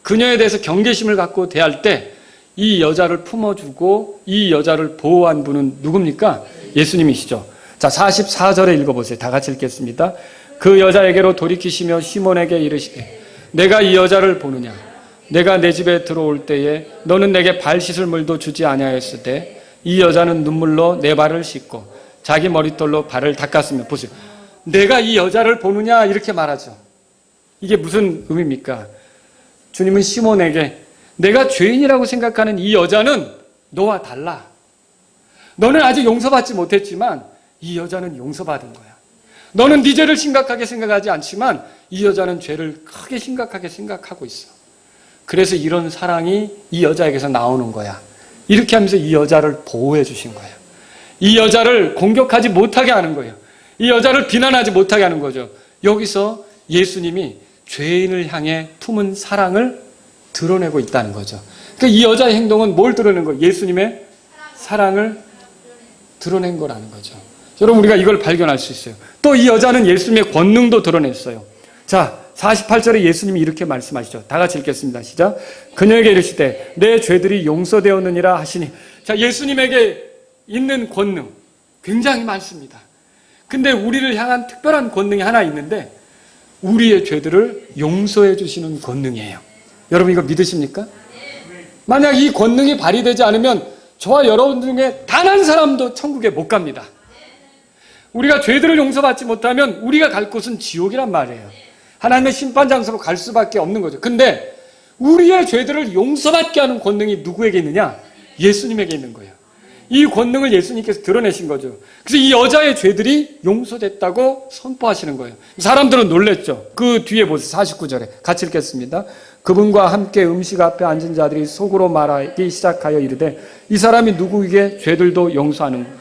그녀에 대해서 경계심을 갖고 대할 때 이 여자를 품어주고 이 여자를 보호한 분은 누굽니까? 예수님이시죠. 자, 44절에 읽어보세요. 다 같이 읽겠습니다. 그 여자에게로 돌이키시며 시몬에게 이르시되 내가 이 여자를 보느냐? 내가 내 집에 들어올 때에 너는 내게 발 씻을 물도 주지 아니하였을 때 이 여자는 눈물로 내 발을 씻고 자기 머릿돌로 발을 닦았으며. 보세요. 내가 이 여자를 보느냐 이렇게 말하죠. 이게 무슨 의미입니까? 주님은 시몬에게 내가 죄인이라고 생각하는 이 여자는 너와 달라. 너는 아직 용서받지 못했지만 이 여자는 용서받은 거야. 너는 네 죄를 심각하게 생각하지 않지만 이 여자는 죄를 크게 심각하게 생각하고 있어. 그래서 이런 사랑이 이 여자에게서 나오는 거야. 이렇게 하면서 이 여자를 보호해 주신 거예요. 이 여자를 공격하지 못하게 하는 거예요. 이 여자를 비난하지 못하게 하는 거죠. 여기서 예수님이 죄인을 향해 품은 사랑을 드러내고 있다는 거죠. 그러니까 이 여자의 행동은 뭘 드러낸 거예요? 예수님의 사랑을 드러낸 거라는 거죠. 여러분, 우리가 이걸 발견할 수 있어요. 또 이 여자는 예수님의 권능도 드러냈어요. 자, 48절에 예수님이 이렇게 말씀하시죠. 다 같이 읽겠습니다. 시작. 그녀에게 이르시되 내 죄들이 용서되었느니라 하시니. 자, 예수님에게 있는 권능 굉장히 많습니다. 근데 우리를 향한 특별한 권능이 하나 있는데 우리의 죄들을 용서해 주시는 권능이에요. 여러분, 이거 믿으십니까? 만약 이 권능이 발휘되지 않으면 저와 여러분 중에 단 한 사람도 천국에 못 갑니다. 우리가 죄들을 용서받지 못하면 우리가 갈 곳은 지옥이란 말이에요. 하나님의 심판 장소로 갈 수밖에 없는 거죠. 근데 우리의 죄들을 용서받게 하는 권능이 누구에게 있느냐? 예수님에게 있는 거예요. 이 권능을 예수님께서 드러내신 거죠. 그래서 이 여자의 죄들이 용서됐다고 선포하시는 거예요. 사람들은 놀랬죠. 그 뒤에 보세요. 49절에 같이 읽겠습니다. 그분과 함께 음식 앞에 앉은 자들이 속으로 말하기 시작하여 이르되 이 사람이 누구에게 죄들도 용서하는 거예요.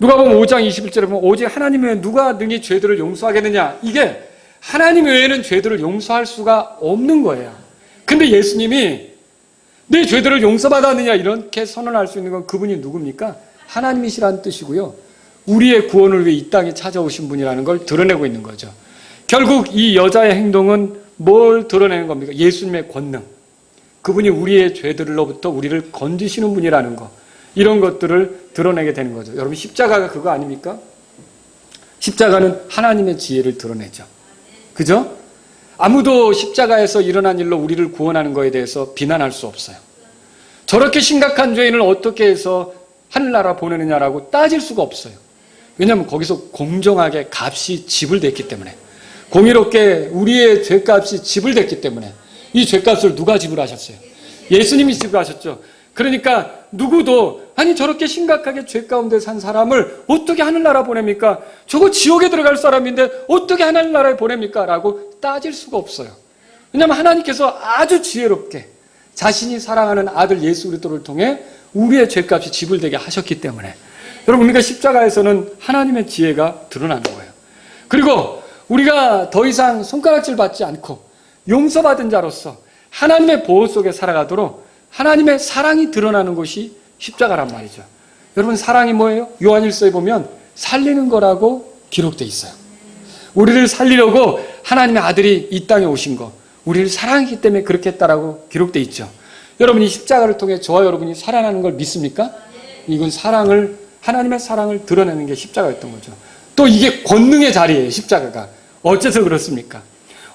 누가복음 5장 21절에 보면 오직 하나님 외에 누가 능히 죄들을 용서하겠느냐. 이게 하나님 외에는 죄들을 용서할 수가 없는 거예요. 근데 예수님이 내 죄들을 용서받았느냐 이렇게 선언할 수 있는 건 그분이 누굽니까? 하나님이시라는 뜻이고요. 우리의 구원을 위해 이 땅에 찾아오신 분이라는 걸 드러내고 있는 거죠. 결국 이 여자의 행동은 뭘 드러내는 겁니까? 예수님의 권능. 그분이 우리의 죄들로부터 우리를 건지시는 분이라는 거. 이런 것들을 드러내게 되는 거죠. 여러분, 십자가가 그거 아닙니까? 십자가는 하나님의 지혜를 드러내죠. 그죠? 아무도 십자가에서 일어난 일로 우리를 구원하는 것에 대해서 비난할 수 없어요. 저렇게 심각한 죄인을 어떻게 해서 하늘나라 보내느냐라고 따질 수가 없어요. 왜냐하면 거기서 공정하게 값이 지불됐기 때문에, 공의롭게 우리의 죄값이 지불됐기 때문에. 이 죄값을 누가 지불하셨어요? 예수님이 지불하셨죠. 그러니까 누구도 아니 저렇게 심각하게 죄 가운데 산 사람을 어떻게 하늘나라 보냅니까? 저거 지옥에 들어갈 사람인데 어떻게 하늘나라에 보냅니까? 라고 따질 수가 없어요. 왜냐하면 하나님께서 아주 지혜롭게 자신이 사랑하는 아들 예수 그리스도를 통해 우리의 죄값이 지불되게 하셨기 때문에. 여러분, 우리가 십자가에서는 하나님의 지혜가 드러나는 거예요. 그리고 우리가 더 이상 손가락질 받지 않고 용서받은 자로서 하나님의 보호 속에 살아가도록 하나님의 사랑이 드러나는 것이 십자가란 말이죠. 여러분, 사랑이 뭐예요? 요한일서에 보면 살리는 거라고 기록되어 있어요. 우리를 살리려고 하나님의 아들이 이 땅에 오신 거, 우리를 사랑했기 때문에 그렇게 했다라고 기록되어 있죠. 여러분이 십자가를 통해 저와 여러분이 살아나는 걸 믿습니까? 이건 사랑을, 하나님의 사랑을 드러내는 게 십자가였던 거죠. 또 이게 권능의 자리예요. 십자가가. 어째서 그렇습니까?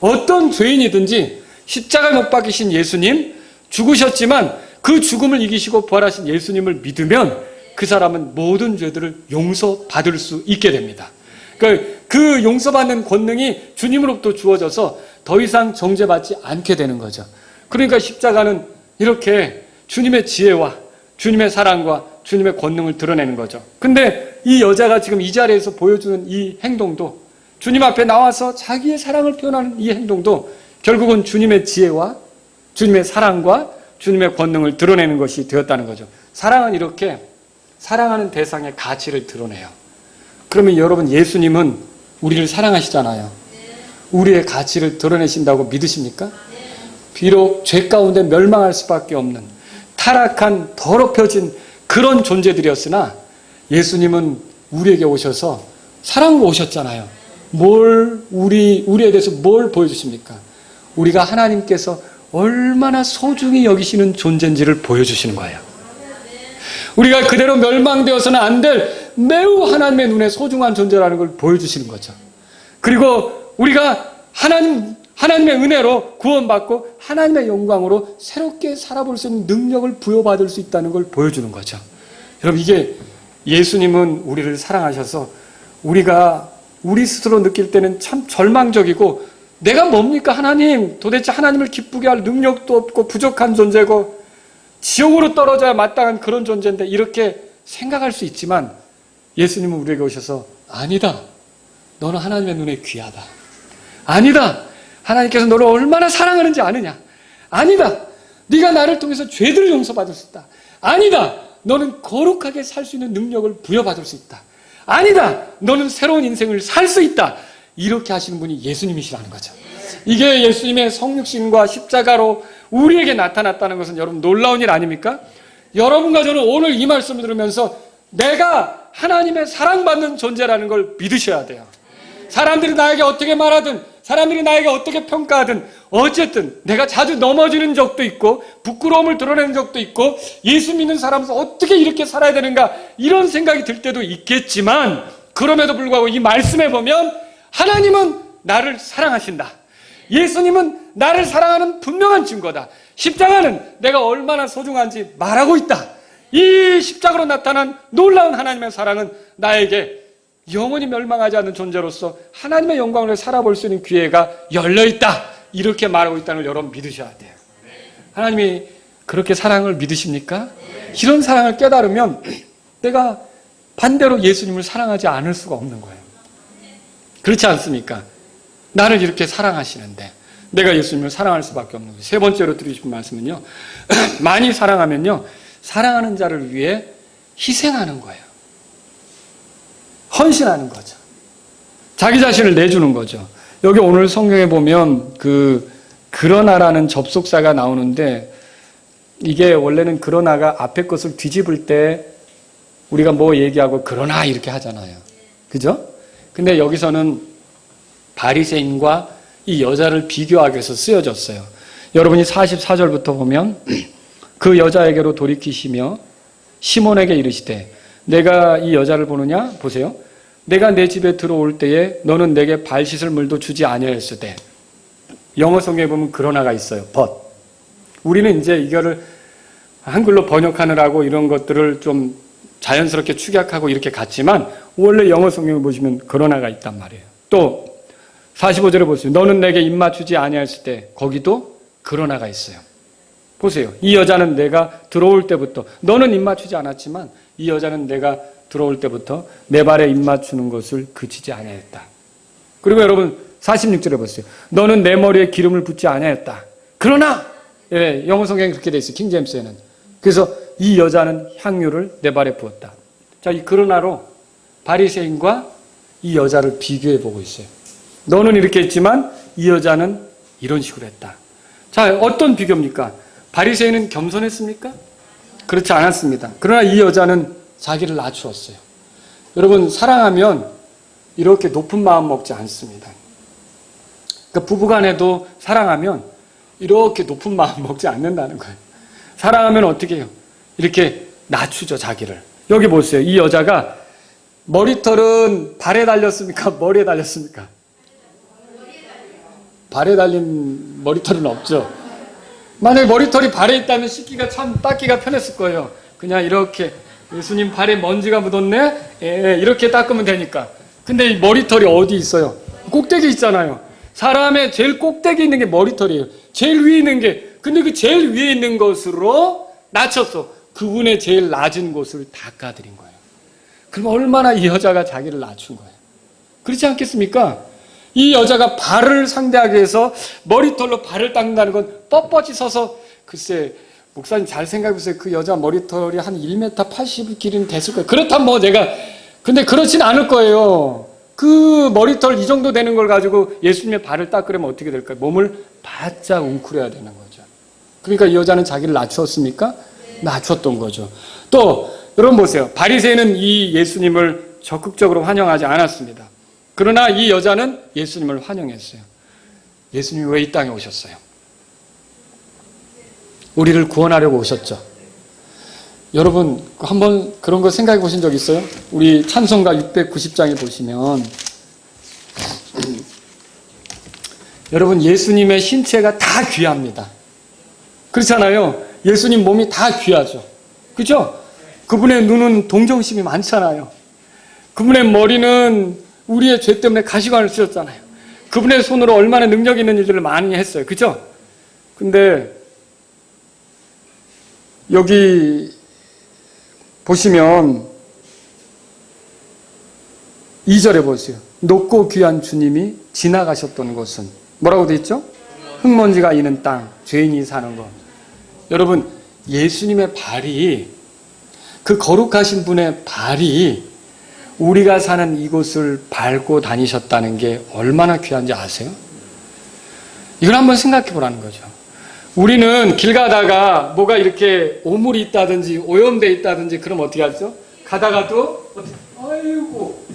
어떤 죄인이든지 십자가에 못 박히신 예수님, 죽으셨지만 그 죽음을 이기시고 부활하신 예수님을 믿으면 그 사람은 모든 죄들을 용서받을 수 있게 됩니다. 그 용서받는 권능이 주님으로부터 주어져서 더 이상 정죄받지 않게 되는 거죠. 그러니까 십자가는 이렇게 주님의 지혜와 주님의 사랑과 주님의 권능을 드러내는 거죠. 근데 이 여자가 지금 이 자리에서 보여주는 이 행동도, 주님 앞에 나와서 자기의 사랑을 표현하는 이 행동도 결국은 주님의 지혜와 주님의 사랑과 주님의 권능을 드러내는 것이 되었다는 거죠. 사랑은 이렇게 사랑하는 대상의 가치를 드러내요. 그러면 여러분, 예수님은 우리를 사랑하시잖아요. 우리의 가치를 드러내신다고 믿으십니까? 비록 죄 가운데 멸망할 수밖에 없는 타락한 더럽혀진 그런 존재들이었으나 예수님은 우리에게 오셔서 사랑으로 오셨잖아요. 우리에 대해서 뭘 보여주십니까? 우리가 하나님께서 얼마나 소중히 여기시는 존재인지를 보여주시는 거예요. 우리가 그대로 멸망되어서는 안 될 매우 하나님의 눈에 소중한 존재라는 걸 보여주시는 거죠. 그리고 우리가 하나님의 은혜로 구원받고 하나님의 영광으로 새롭게 살아볼 수 있는 능력을 부여받을 수 있다는 걸 보여주는 거죠. 여러분, 이게 예수님은 우리를 사랑하셔서 우리가 우리 스스로 느낄 때는 참 절망적이고, 내가 뭡니까 하나님, 도대체 하나님을 기쁘게 할 능력도 없고 부족한 존재고 지옥으로 떨어져야 마땅한 그런 존재인데, 이렇게 생각할 수 있지만 예수님은 우리에게 오셔서 아니다, 너는 하나님의 눈에 귀하다. 아니다, 하나님께서 너를 얼마나 사랑하는지 아느냐. 아니다, 네가 나를 통해서 죄들을 용서받을 수 있다. 아니다, 너는 거룩하게 살 수 있는 능력을 부여받을 수 있다. 아니다, 너는 새로운 인생을 살 수 있다. 이렇게 하시는 분이 예수님이시라는 거죠. 이게 예수님의 성육신과 십자가로 우리에게 나타났다는 것은 여러분 놀라운 일 아닙니까? 여러분과 저는 오늘 이 말씀을 들으면서 내가 하나님의 사랑받는 존재라는 걸 믿으셔야 돼요. 사람들이 나에게 어떻게 말하든, 사람들이 나에게 어떻게 평가하든, 어쨌든 내가 자주 넘어지는 적도 있고 부끄러움을 드러내는 적도 있고, 예수 믿는 사람으로서 어떻게 이렇게 살아야 되는가 이런 생각이 들 때도 있겠지만, 그럼에도 불구하고 이 말씀에 보면 하나님은 나를 사랑하신다. 예수님은 나를 사랑하는 분명한 증거다. 십자가는 내가 얼마나 소중한지 말하고 있다. 이 십자가로 나타난 놀라운 하나님의 사랑은 나에게 영원히 멸망하지 않는 존재로서 하나님의 영광을 살아볼 수 있는 기회가 열려있다. 이렇게 말하고 있다는 걸 여러분 믿으셔야 돼요. 하나님이 그렇게 사랑을 믿으십니까? 이런 사랑을 깨달으면 내가 반대로 예수님을 사랑하지 않을 수가 없는 거예요. 그렇지 않습니까? 나를 이렇게 사랑하시는데 내가 예수님을 사랑할 수밖에 없는 거예요. 세 번째로 드리고 싶은 말씀은요, 많이 사랑하면요, 사랑하는 자를 위해 희생하는 거예요. 헌신하는 거죠. 자기 자신을 내주는 거죠. 여기 오늘 성경에 보면 그러나라는 접속사가 나오는데, 이게 원래는 그러나가 앞에 것을 뒤집을 때 우리가 뭐 얘기하고 그러나 이렇게 하잖아요. 그죠? 근데 여기서는 바리새인과 이 여자를 비교하기 위해서 쓰여졌어요. 여러분이 44절부터 보면 그 여자에게로 돌이키시며 시몬에게 이르시되 내가 이 여자를 보느냐? 보세요. 내가 내 집에 들어올 때에 너는 내게 발 씻을 물도 주지 아니하였으되. 영어 성경에 보면 그러나가 있어요. but. 우리는 이제 이거를 한글로 번역하느라고 이런 것들을 좀 자연스럽게 축약하고 이렇게 갔지만, 원래 영어 성경을 보시면 그러나가 있단 말이에요. 또 45절에 보세요. 너는 내게 입 맞추지 아니하였을 때, 거기도 그러나가 있어요. 보세요. 이 여자는 내가 들어올 때부터, 너는 입 맞추지 않았지만 이 여자는 내가 들어올 때부터 내 발에 입 맞추는 것을 그치지 아니하였다. 그리고 여러분 46절에 보세요. 너는 내 머리에 기름을 붓지 아니하였다. 그러나, 예, 영어 성경에 그렇게 돼 있어요. 킹제임스에는. 그래서 이 여자는 향유를 내 발에 부었다. 자, 이 그러나로 바리새인과 이 여자를 비교해 보고 있어요. 너는 이렇게 했지만 이 여자는 이런 식으로 했다. 자, 어떤 비교입니까? 바리새인은 겸손했습니까? 그렇지 않았습니다. 그러나 이 여자는 자기를 낮추었어요. 여러분, 사랑하면 이렇게 높은 마음 먹지 않습니다. 그러니까 부부간에도 사랑하면 이렇게 높은 마음 먹지 않는다는 거예요. 사랑하면 어떻게 해요? 이렇게 낮추죠, 자기를. 여기 보세요. 이 여자가 머리털은 발에 달렸습니까? 머리에 달렸습니까? 발에 달린 머리털은 없죠. 만약에 머리털이 발에 있다면 씻기가 참 닦기가 편했을 거예요. 그냥 이렇게 예수님 발에 먼지가 묻었네? 예, 이렇게 닦으면 되니까. 근데 이 머리털이 어디 있어요? 꼭대기 있잖아요. 사람의 제일 꼭대기 있는 게 머리털이에요. 제일 위에 있는 게. 근데 그 제일 위에 있는 것으로 낮췄어. 그분의 제일 낮은 곳을 닦아드린 거예요. 그럼 얼마나 이 여자가 자기를 낮춘 거예요. 그렇지 않겠습니까? 이 여자가 발을 상대하기 위해서 머리털로 발을 닦는다는 건 뻣뻣이 서서, 글쎄, 목사님 잘 생각해보세요. 그 여자 머리털이 한 1m 80 길이는 됐을 거예요. 그렇다면 뭐 근데 그렇진 않을 거예요. 그 머리털 이 정도 되는 걸 가지고 예수님의 발을 닦으려면 어떻게 될까요? 몸을 바짝 웅크려야 되는 거죠. 그러니까 이 여자는 자기를 낮췄습니까? 낮췄던 거죠. 또 여러분 보세요. 바리새인은 이 예수님을 적극적으로 환영하지 않았습니다. 그러나 이 여자는 예수님을 환영했어요. 예수님이 왜 이 땅에 오셨어요? 우리를 구원하려고 오셨죠. 여러분 한번 그런 거 생각해 보신 적 있어요? 우리 찬송가 690장에 보시면 여러분, 예수님의 신체가 다 귀합니다. 그렇잖아요. 예수님 몸이 다 귀하죠. 그죠? 그분의 눈은 동정심이 많잖아요. 그분의 머리는 우리의 죄 때문에 가시관을 쓰셨잖아요. 그분의 손으로 얼마나 능력 있는 일들을 많이 했어요. 그죠? 근데 여기 보시면 2절에 보세요. 높고 귀한 주님이 지나가셨던 곳은 뭐라고 돼 있죠? 흙먼지가 있는 땅, 죄인이 사는 것. 여러분, 예수님의 발이, 그 거룩하신 분의 발이 우리가 사는 이곳을 밟고 다니셨다는 게 얼마나 귀한지 아세요? 이걸 한번 생각해 보라는 거죠. 우리는 길 가다가 뭐가 이렇게 오물이 있다든지 오염돼 있다든지 그럼 어떻게 하죠? 가다가도 아이고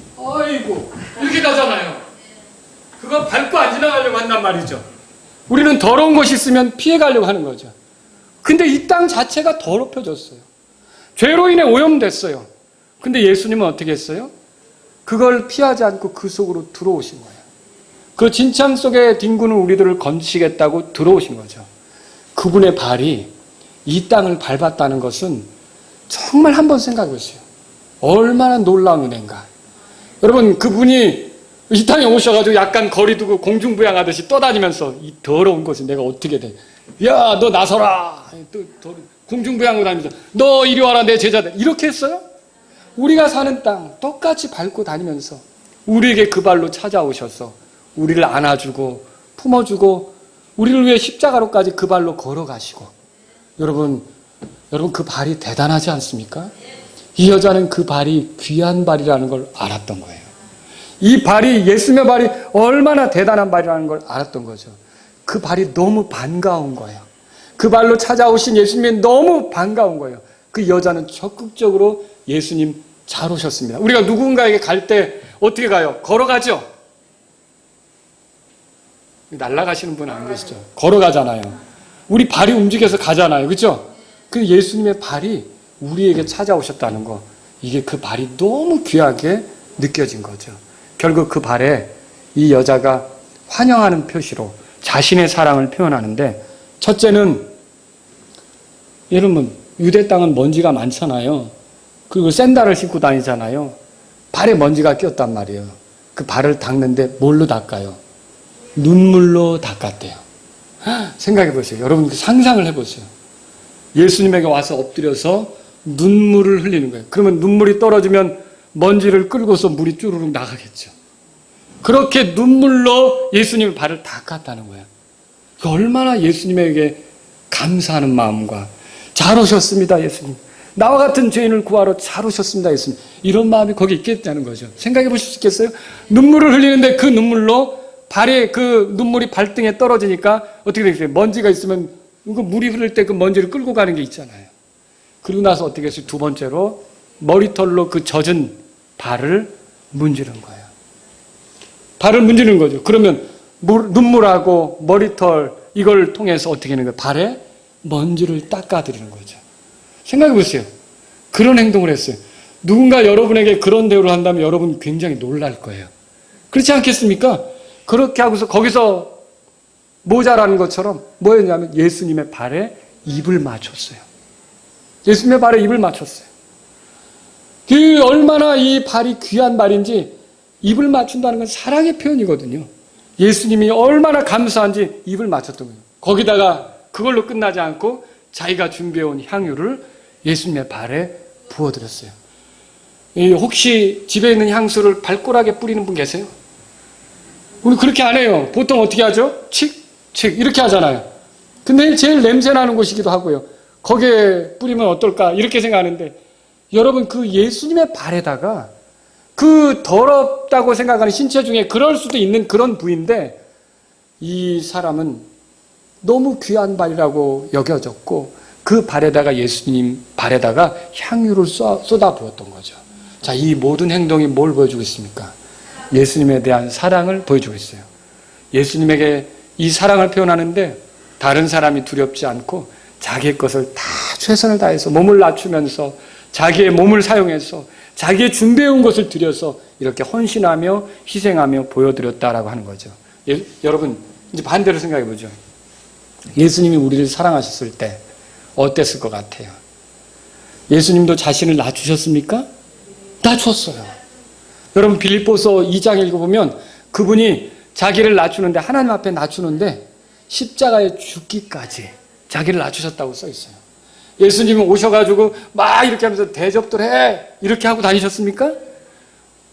이렇게 가잖아요. 그거 밟고 안 지나가려고 한단 말이죠. 우리는 더러운 것이 있으면 피해가려고 하는 거죠. 근데 이 땅 자체가 더럽혀졌어요. 죄로 인해 오염됐어요. 근데 예수님은 어떻게 했어요? 그걸 피하지 않고 그 속으로 들어오신 거예요. 그 진창 속에 뒹구는 우리들을 건지시겠다고 들어오신 거죠. 그분의 발이 이 땅을 밟았다는 것은 정말 한번 생각해 보세요. 얼마나 놀라운 은혜인가. 여러분, 그분이 이 땅에 오셔가지고 약간 거리 두고 공중부양하듯이 떠다니면서 이 더러운 것을 내가 어떻게 돼. 야, 너 나서라. 또 공중부양으로 다니면서 너 이리 와라, 내 제자들. 이렇게 했어요? 우리가 사는 땅 똑같이 밟고 다니면서 우리에게 그 발로 찾아오셔서 우리를 안아주고 품어주고 우리를 위해 십자가로까지 그 발로 걸어가시고. 여러분 그 발이 대단하지 않습니까? 이 여자는 그 발이 귀한 발이라는 걸 알았던 거예요. 이 발이, 예수님의 발이 얼마나 대단한 발이라는 걸 알았던 거죠. 그 발이 너무 반가운 거예요. 그 발로 찾아오신 예수님이 너무 반가운 거예요. 그 여자는 적극적으로 예수님 잘 오셨습니다. 우리가 누군가에게 갈 때 어떻게 가요? 걸어가죠? 날아가시는 분은 안 계시죠? 걸어가잖아요. 우리 발이 움직여서 가잖아요. 그렇죠? 그 예수님의 발이 우리에게 찾아오셨다는 거, 이게 그 발이 너무 귀하게 느껴진 거죠. 결국 그 발에 이 여자가 환영하는 표시로 자신의 사랑을 표현하는데, 첫째는, 여러분, 유대 땅은 먼지가 많잖아요. 그리고 샌들을 신고 다니잖아요. 발에 먼지가 꼈단 말이에요. 그 발을 닦는데 뭘로 닦아요? 눈물로 닦았대요. 생각해 보세요. 여러분, 상상을 해보세요. 예수님에게 와서 엎드려서 눈물을 흘리는 거예요. 그러면 눈물이 떨어지면 먼지를 끌고서 물이 쭈르륵 나가겠죠. 그렇게 눈물로 예수님의 발을 닦았다는 거예요. 얼마나 예수님에게 감사하는 마음과, 잘 오셨습니다, 예수님. 나와 같은 죄인을 구하러 잘 오셨습니다, 예수님. 이런 마음이 거기 있겠다는 거죠. 생각해 보실 수 있겠어요? 눈물을 흘리는데 그 눈물로 발에, 그 눈물이 발등에 떨어지니까 어떻게 되겠어요? 먼지가 있으면 물이 흐를 때 그 먼지를 끌고 가는 게 있잖아요. 그리고 나서 어떻게 했어요? 두 번째로 머리털로 그 젖은 발을 문지른 거예요. 발을 문지르는 거죠. 그러면 눈물하고 머리털 이걸 통해서 어떻게 하는 거예요? 발에 먼지를 닦아드리는 거죠. 생각해 보세요. 그런 행동을 했어요. 누군가 여러분에게 그런 대우를 한다면 여러분 굉장히 놀랄 거예요. 그렇지 않겠습니까? 그렇게 하고서 거기서 모자라는 것처럼 뭐였냐면 예수님의 발에 입을 맞췄어요. 예수님의 발에 입을 맞췄어요. 그 얼마나 이 발이 귀한 발인지, 입을 맞춘다는 건 사랑의 표현이거든요. 예수님이 얼마나 감사한지 입을 맞췄던 거예요. 거기다가 그걸로 끝나지 않고 자기가 준비해온 향유를 예수님의 발에 부어드렸어요. 혹시 집에 있는 향수를 발가락에 뿌리는 분 계세요? 우리 그렇게 안 해요. 보통 어떻게 하죠? 칙 이렇게 하잖아요. 근데 제일 냄새 나는 곳이기도 하고요. 거기에 뿌리면 어떨까 이렇게 생각하는데, 여러분 그 예수님의 발에다가 그 더럽다고 생각하는 신체 중에 그럴 수도 있는 그런 부위인데, 이 사람은 너무 귀한 발이라고 여겨졌고 그 발에다가, 예수님 발에다가 향유를 쏟아 부었던 거죠. 자, 이 모든 행동이 뭘 보여주고 있습니까? 예수님에 대한 사랑을 보여주고 있어요. 예수님에게 이 사랑을 표현하는데 다른 사람이 두렵지 않고 자기의 것을 다 최선을 다해서 몸을 낮추면서 자기의 몸을 사용해서 자기의 준비해온 것을 들여서 이렇게 헌신하며 희생하며 보여드렸다라고 하는 거죠. 여러분, 이제 반대로 생각해 보죠. 예수님이 우리를 사랑하셨을 때 어땠을 것 같아요? 예수님도 자신을 낮추셨습니까? 낮췄어요. 여러분 빌립보서 2장 읽어보면 그분이 자기를 낮추는데, 하나님 앞에 낮추는데 십자가에 죽기까지 자기를 낮추셨다고 써 있어요. 예수님이 오셔가지고 막 이렇게 하면서 대접들 해 이렇게 하고 다니셨습니까?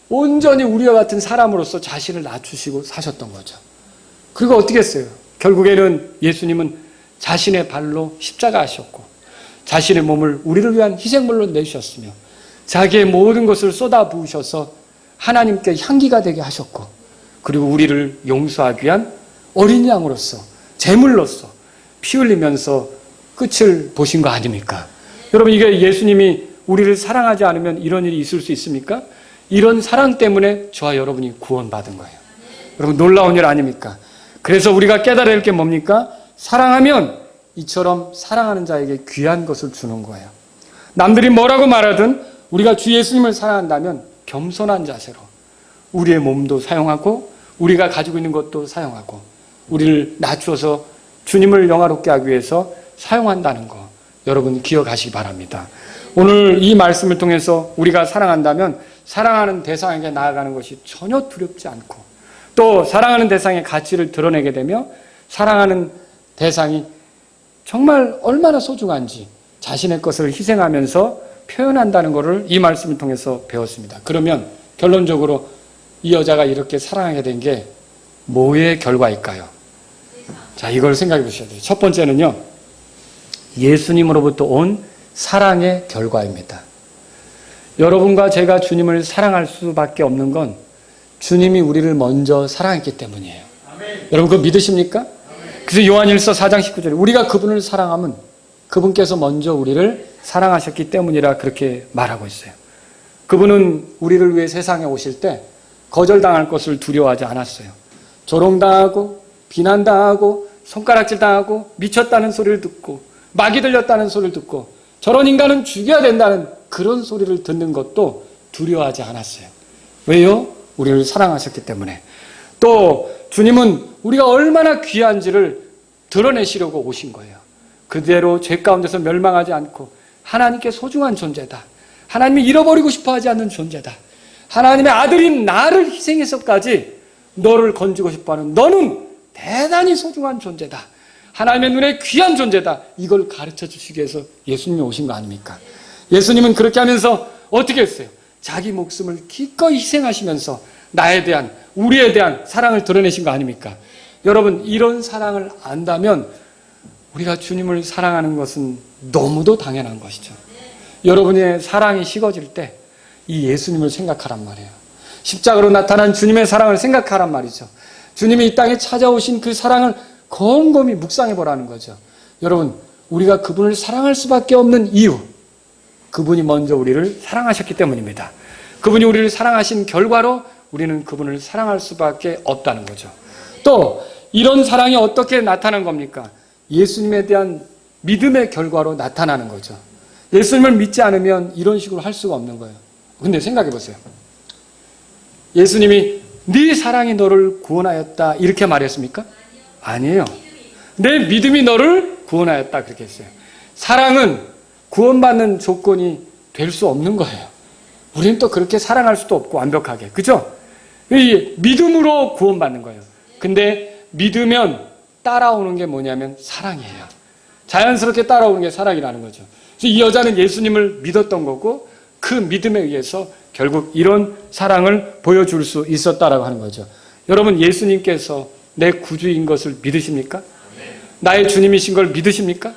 온전히 우리와 같은 사람으로서 자신을 낮추시고 사셨던 거죠. 그리고 어떻게 했어요? 결국에는 예수님은 자신의 발로 십자가 하셨고 자신의 몸을 우리를 위한 희생물로 내주셨으며 자기의 모든 것을 쏟아 부으셔서 하나님께 향기가 되게 하셨고, 그리고 우리를 용서하기 위한 어린 양으로서, 제물로서 피 흘리면서 끝을 보신 거 아닙니까? 여러분, 이게 예수님이 우리를 사랑하지 않으면 이런 일이 있을 수 있습니까? 이런 사랑 때문에 저와 여러분이 구원받은 거예요. 여러분, 놀라운 일 아닙니까? 그래서 우리가 깨달아야 할 게 뭡니까? 사랑하면 이처럼 사랑하는 자에게 귀한 것을 주는 거예요. 남들이 뭐라고 말하든 우리가 주 예수님을 사랑한다면 겸손한 자세로 우리의 몸도 사용하고 우리가 가지고 있는 것도 사용하고 우리를 낮추어서 주님을 영화롭게 하기 위해서 사용한다는 거, 여러분 기억하시기 바랍니다. 오늘 이 말씀을 통해서 우리가 사랑한다면 사랑하는 대상에게 나아가는 것이 전혀 두렵지 않고, 또 사랑하는 대상의 가치를 드러내게 되며 사랑하는 대상이 정말 얼마나 소중한지 자신의 것을 희생하면서 표현한다는 것을 이 말씀을 통해서 배웠습니다. 그러면 결론적으로 이 여자가 이렇게 사랑하게 된 게 뭐의 결과일까요? 자, 이걸 생각해 보셔야 돼요. 첫 번째는요, 예수님으로부터 온 사랑의 결과입니다. 여러분과 제가 주님을 사랑할 수밖에 없는 건 주님이 우리를 먼저 사랑했기 때문이에요. 아멘. 여러분 그거 믿으십니까? 아멘. 그래서 요한일서 4장 19절에 우리가 그분을 사랑하면 그분께서 먼저 우리를 사랑하셨기 때문이라 그렇게 말하고 있어요. 그분은 우리를 위해 세상에 오실 때 거절당할 것을 두려워하지 않았어요. 조롱당하고 비난당하고 손가락질당하고 미쳤다는 소리를 듣고 마귀 들렸다는 소리를 듣고 저런 인간은 죽여야 된다는 그런 소리를 듣는 것도 두려워하지 않았어요. 왜요? 우리를 사랑하셨기 때문에. 또 주님은 우리가 얼마나 귀한지를 드러내시려고 오신 거예요. 그대로 죄 가운데서 멸망하지 않고 하나님께 소중한 존재다. 하나님이 잃어버리고 싶어하지 않는 존재다. 하나님의 아들인 나를 희생해서까지 너를 건지고 싶어하는 너는 대단히 소중한 존재다. 하나님의 눈에 귀한 존재다. 이걸 가르쳐 주시기 위해서 예수님이 오신 거 아닙니까? 예수님은 그렇게 하면서 어떻게 했어요? 자기 목숨을 기꺼이 희생하시면서 나에 대한, 우리에 대한 사랑을 드러내신 거 아닙니까? 여러분, 이런 사랑을 안다면 우리가 주님을 사랑하는 것은 너무도 당연한 것이죠. 여러분의 사랑이 식어질 때 이 예수님을 생각하란 말이에요. 십자가로 나타난 주님의 사랑을 생각하란 말이죠. 주님이 이 땅에 찾아오신 그 사랑을 곰곰이 묵상해 보라는 거죠. 여러분, 우리가 그분을 사랑할 수밖에 없는 이유, 그분이 먼저 우리를 사랑하셨기 때문입니다. 그분이 우리를 사랑하신 결과로 우리는 그분을 사랑할 수밖에 없다는 거죠. 또 이런 사랑이 어떻게 나타난 겁니까? 예수님에 대한 믿음의 결과로 나타나는 거죠. 예수님을 믿지 않으면 이런 식으로 할 수가 없는 거예요. 근데 생각해 보세요. 예수님이 네 사랑이 너를 구원하였다 이렇게 말했습니까? 아니에요. 내 믿음이 너를 구원하였다 그렇게 했어요. 사랑은 구원받는 조건이 될 수 없는 거예요. 우리는 또 그렇게 사랑할 수도 없고 완벽하게. 그죠? 이 믿음으로 구원받는 거예요. 근데 믿으면 따라오는 게 뭐냐면 사랑이에요. 자연스럽게 따라오는 게 사랑이라는 거죠. 그래서 이 여자는 예수님을 믿었던 거고 그 믿음에 의해서 결국 이런 사랑을 보여줄 수 있었다라고 하는 거죠. 여러분, 예수님께서 내 구주인 것을 믿으십니까? 네. 나의 주님이신 걸 믿으십니까? 네.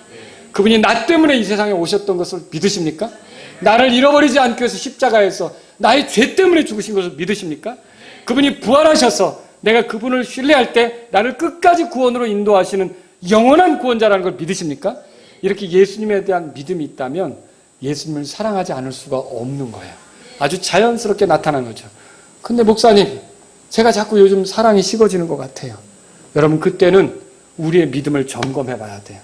그분이 나 때문에 이 세상에 오셨던 것을 믿으십니까? 네. 나를 잃어버리지 않기 위해서 십자가에서 나의 죄 때문에 죽으신 것을 믿으십니까? 네. 그분이 부활하셔서 내가 그분을 신뢰할 때 나를 끝까지 구원으로 인도하시는 영원한 구원자라는 걸 믿으십니까? 이렇게 예수님에 대한 믿음이 있다면 예수님을 사랑하지 않을 수가 없는 거예요. 아주 자연스럽게 나타나는 거죠. 근데 목사님, 제가 자꾸 요즘 사랑이 식어지는 것 같아요. 여러분, 그때는 우리의 믿음을 점검해 봐야 돼요.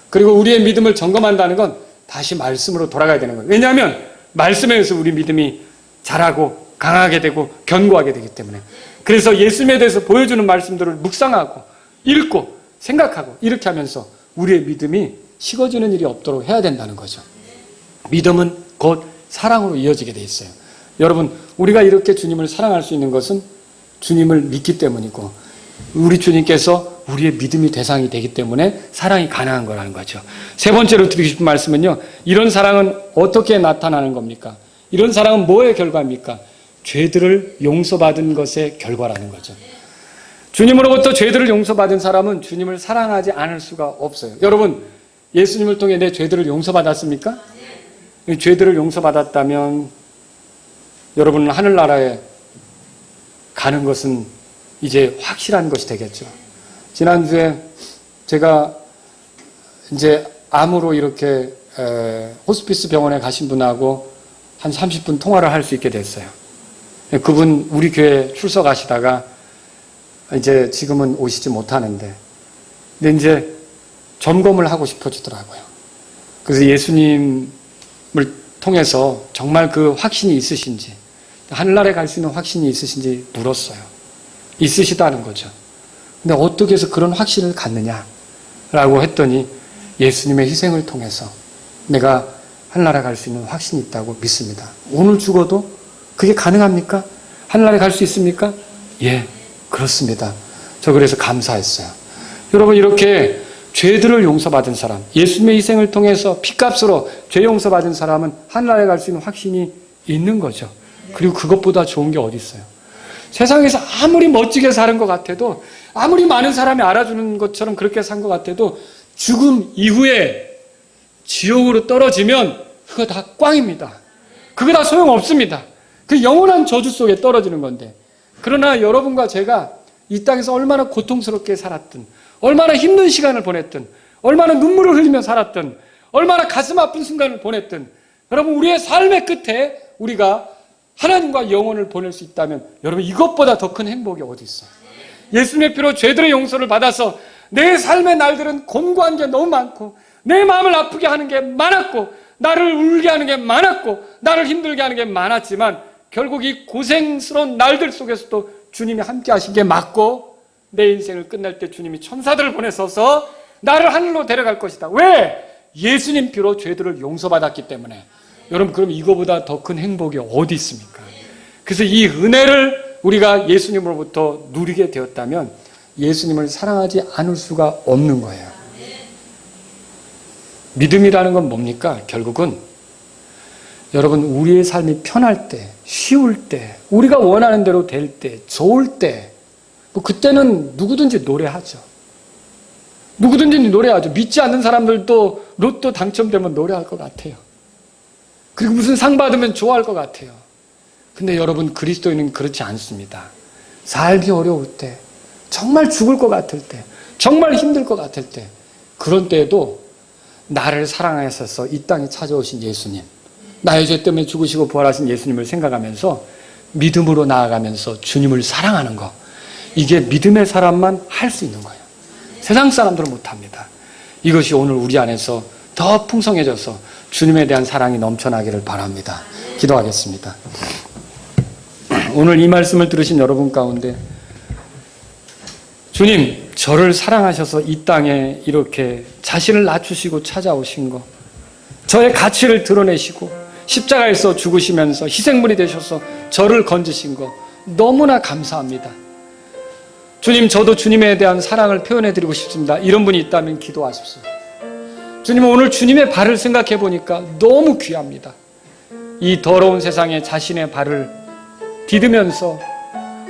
그리고 우리의 믿음을 점검한다는 건 다시 말씀으로 돌아가야 되는 거예요. 왜냐하면 말씀에 의해서 우리 믿음이 자라고 강하게 되고 견고하게 되기 때문에. 그래서 예수님에 대해서 보여주는 말씀들을 묵상하고 읽고 생각하고 이렇게 하면서 우리의 믿음이 식어지는 일이 없도록 해야 된다는 거죠. 믿음은 곧 사랑으로 이어지게 돼 있어요. 여러분, 우리가 이렇게 주님을 사랑할 수 있는 것은 주님을 믿기 때문이고 우리 주님께서 우리의 믿음이 대상이 되기 때문에 사랑이 가능한 거라는 거죠. 세 번째로 드리고 싶은 말씀은요. 이런 사랑은 어떻게 나타나는 겁니까? 이런 사랑은 뭐의 결과입니까? 죄들을 용서받은 것의 결과라는 거죠. 주님으로부터 죄들을 용서받은 사람은 주님을 사랑하지 않을 수가 없어요. 여러분, 예수님을 통해 내 죄들을 용서받았습니까? 죄들을 용서받았다면 여러분은 하늘나라에 가는 것은 이제 확실한 것이 되겠죠. 지난주에 제가 이제 암으로 이렇게 호스피스 병원에 가신 분하고 한 30분 통화를 할 수 있게 됐어요. 그분 우리 교회 출석하시다가 이제 지금은 오시지 못하는데, 근데 이제 점검을 하고 싶어지더라고요. 그래서 예수님을 통해서 정말 그 확신이 있으신지, 하늘나라에 갈 수 있는 확신이 있으신지 물었어요. 있으시다는 거죠. 근데 어떻게 해서 그런 확신을 갖느냐라고 했더니 예수님의 희생을 통해서 내가 하늘나라에 갈 수 있는 확신이 있다고 믿습니다. 오늘 죽어도 그게 가능합니까? 하늘나라에 갈 수 있습니까? 예, 그렇습니다. 저 그래서 감사했어요. 여러분, 이렇게 죄들을 용서받은 사람, 예수님의 희생을 통해서 피값으로 죄 용서받은 사람은 하늘나라에 갈 수 있는 확신이 있는 거죠. 그리고 그것보다 좋은 게 어디 있어요? 세상에서 아무리 멋지게 사는 것 같아도, 아무리 많은 사람이 알아주는 것처럼 그렇게 산 것 같아도 죽음 이후에 지옥으로 떨어지면 그거 다 꽝입니다. 그거 다 소용없습니다. 그 영원한 저주 속에 떨어지는 건데, 그러나 여러분과 제가 이 땅에서 얼마나 고통스럽게 살았든, 얼마나 힘든 시간을 보냈든, 얼마나 눈물을 흘리며 살았든, 얼마나 가슴 아픈 순간을 보냈든, 여러분, 우리의 삶의 끝에 우리가 하나님과 영혼을 보낼 수 있다면 여러분, 이것보다 더 큰 행복이 어디 있어요? 예수님의 피로 죄들의 용서를 받아서 내 삶의 날들은 곤고한 게 너무 많고, 내 마음을 아프게 하는 게 많았고, 나를 울게 하는 게 많았고, 나를 힘들게 하는 게 많았지만 결국 이 고생스러운 날들 속에서도 주님이 함께 하신 게 맞고, 내 인생을 끝날 때 주님이 천사들을 보내셔서 나를 하늘로 데려갈 것이다. 왜? 예수님 피로 죄들을 용서받았기 때문에. 여러분, 그럼 이거보다 더 큰 행복이 어디 있습니까? 그래서 이 은혜를 우리가 예수님으로부터 누리게 되었다면 예수님을 사랑하지 않을 수가 없는 거예요. 믿음이라는 건 뭡니까? 결국은 여러분, 우리의 삶이 편할 때, 쉬울 때, 우리가 원하는 대로 될 때, 좋을 때, 뭐 그때는 누구든지 노래하죠. 누구든지 노래하죠. 믿지 않는 사람들도 로또 당첨되면 노래할 것 같아요. 그리고 무슨 상 받으면 좋아할 것 같아요. 근데 여러분, 그리스도인은 그렇지 않습니다. 살기 어려울 때, 정말 죽을 것 같을 때, 정말 힘들 것 같을 때, 그런 때에도 나를 사랑하셔서 이 땅에 찾아오신 예수님, 나의 죄 때문에 죽으시고 부활하신 예수님을 생각하면서 믿음으로 나아가면서 주님을 사랑하는 거, 이게 믿음의 사람만 할 수 있는 거예요. 세상 사람들은 못합니다. 이것이 오늘 우리 안에서 더 풍성해져서 주님에 대한 사랑이 넘쳐나기를 바랍니다. 기도하겠습니다. 오늘 이 말씀을 들으신 여러분 가운데 주님, 저를 사랑하셔서 이 땅에 이렇게 자신을 낮추시고 찾아오신 거, 저의 가치를 드러내시고 십자가에서 죽으시면서 희생물이 되셔서 저를 건지신 거 너무나 감사합니다. 주님, 저도 주님에 대한 사랑을 표현해드리고 싶습니다. 이런 분이 있다면 기도하십시오. 주님, 오늘 주님의 발을 생각해 보니까 너무 귀합니다. 이 더러운 세상에 자신의 발을 디디면서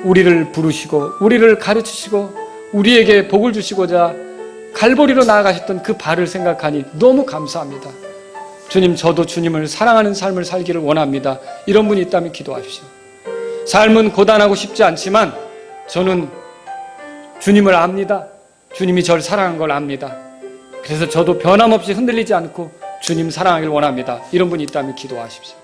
우리를 부르시고 우리를 가르치시고 우리에게 복을 주시고자 갈보리로 나아가셨던 그 발을 생각하니 너무 감사합니다. 주님, 저도 주님을 사랑하는 삶을 살기를 원합니다. 이런 분이 있다면 기도하십시오. 삶은 고단하고 쉽지 않지만 저는 주님을 압니다. 주님이 저를 사랑한 걸 압니다. 그래서 저도 변함없이 흔들리지 않고 주님 사랑하길 원합니다. 이런 분이 있다면 기도하십시오.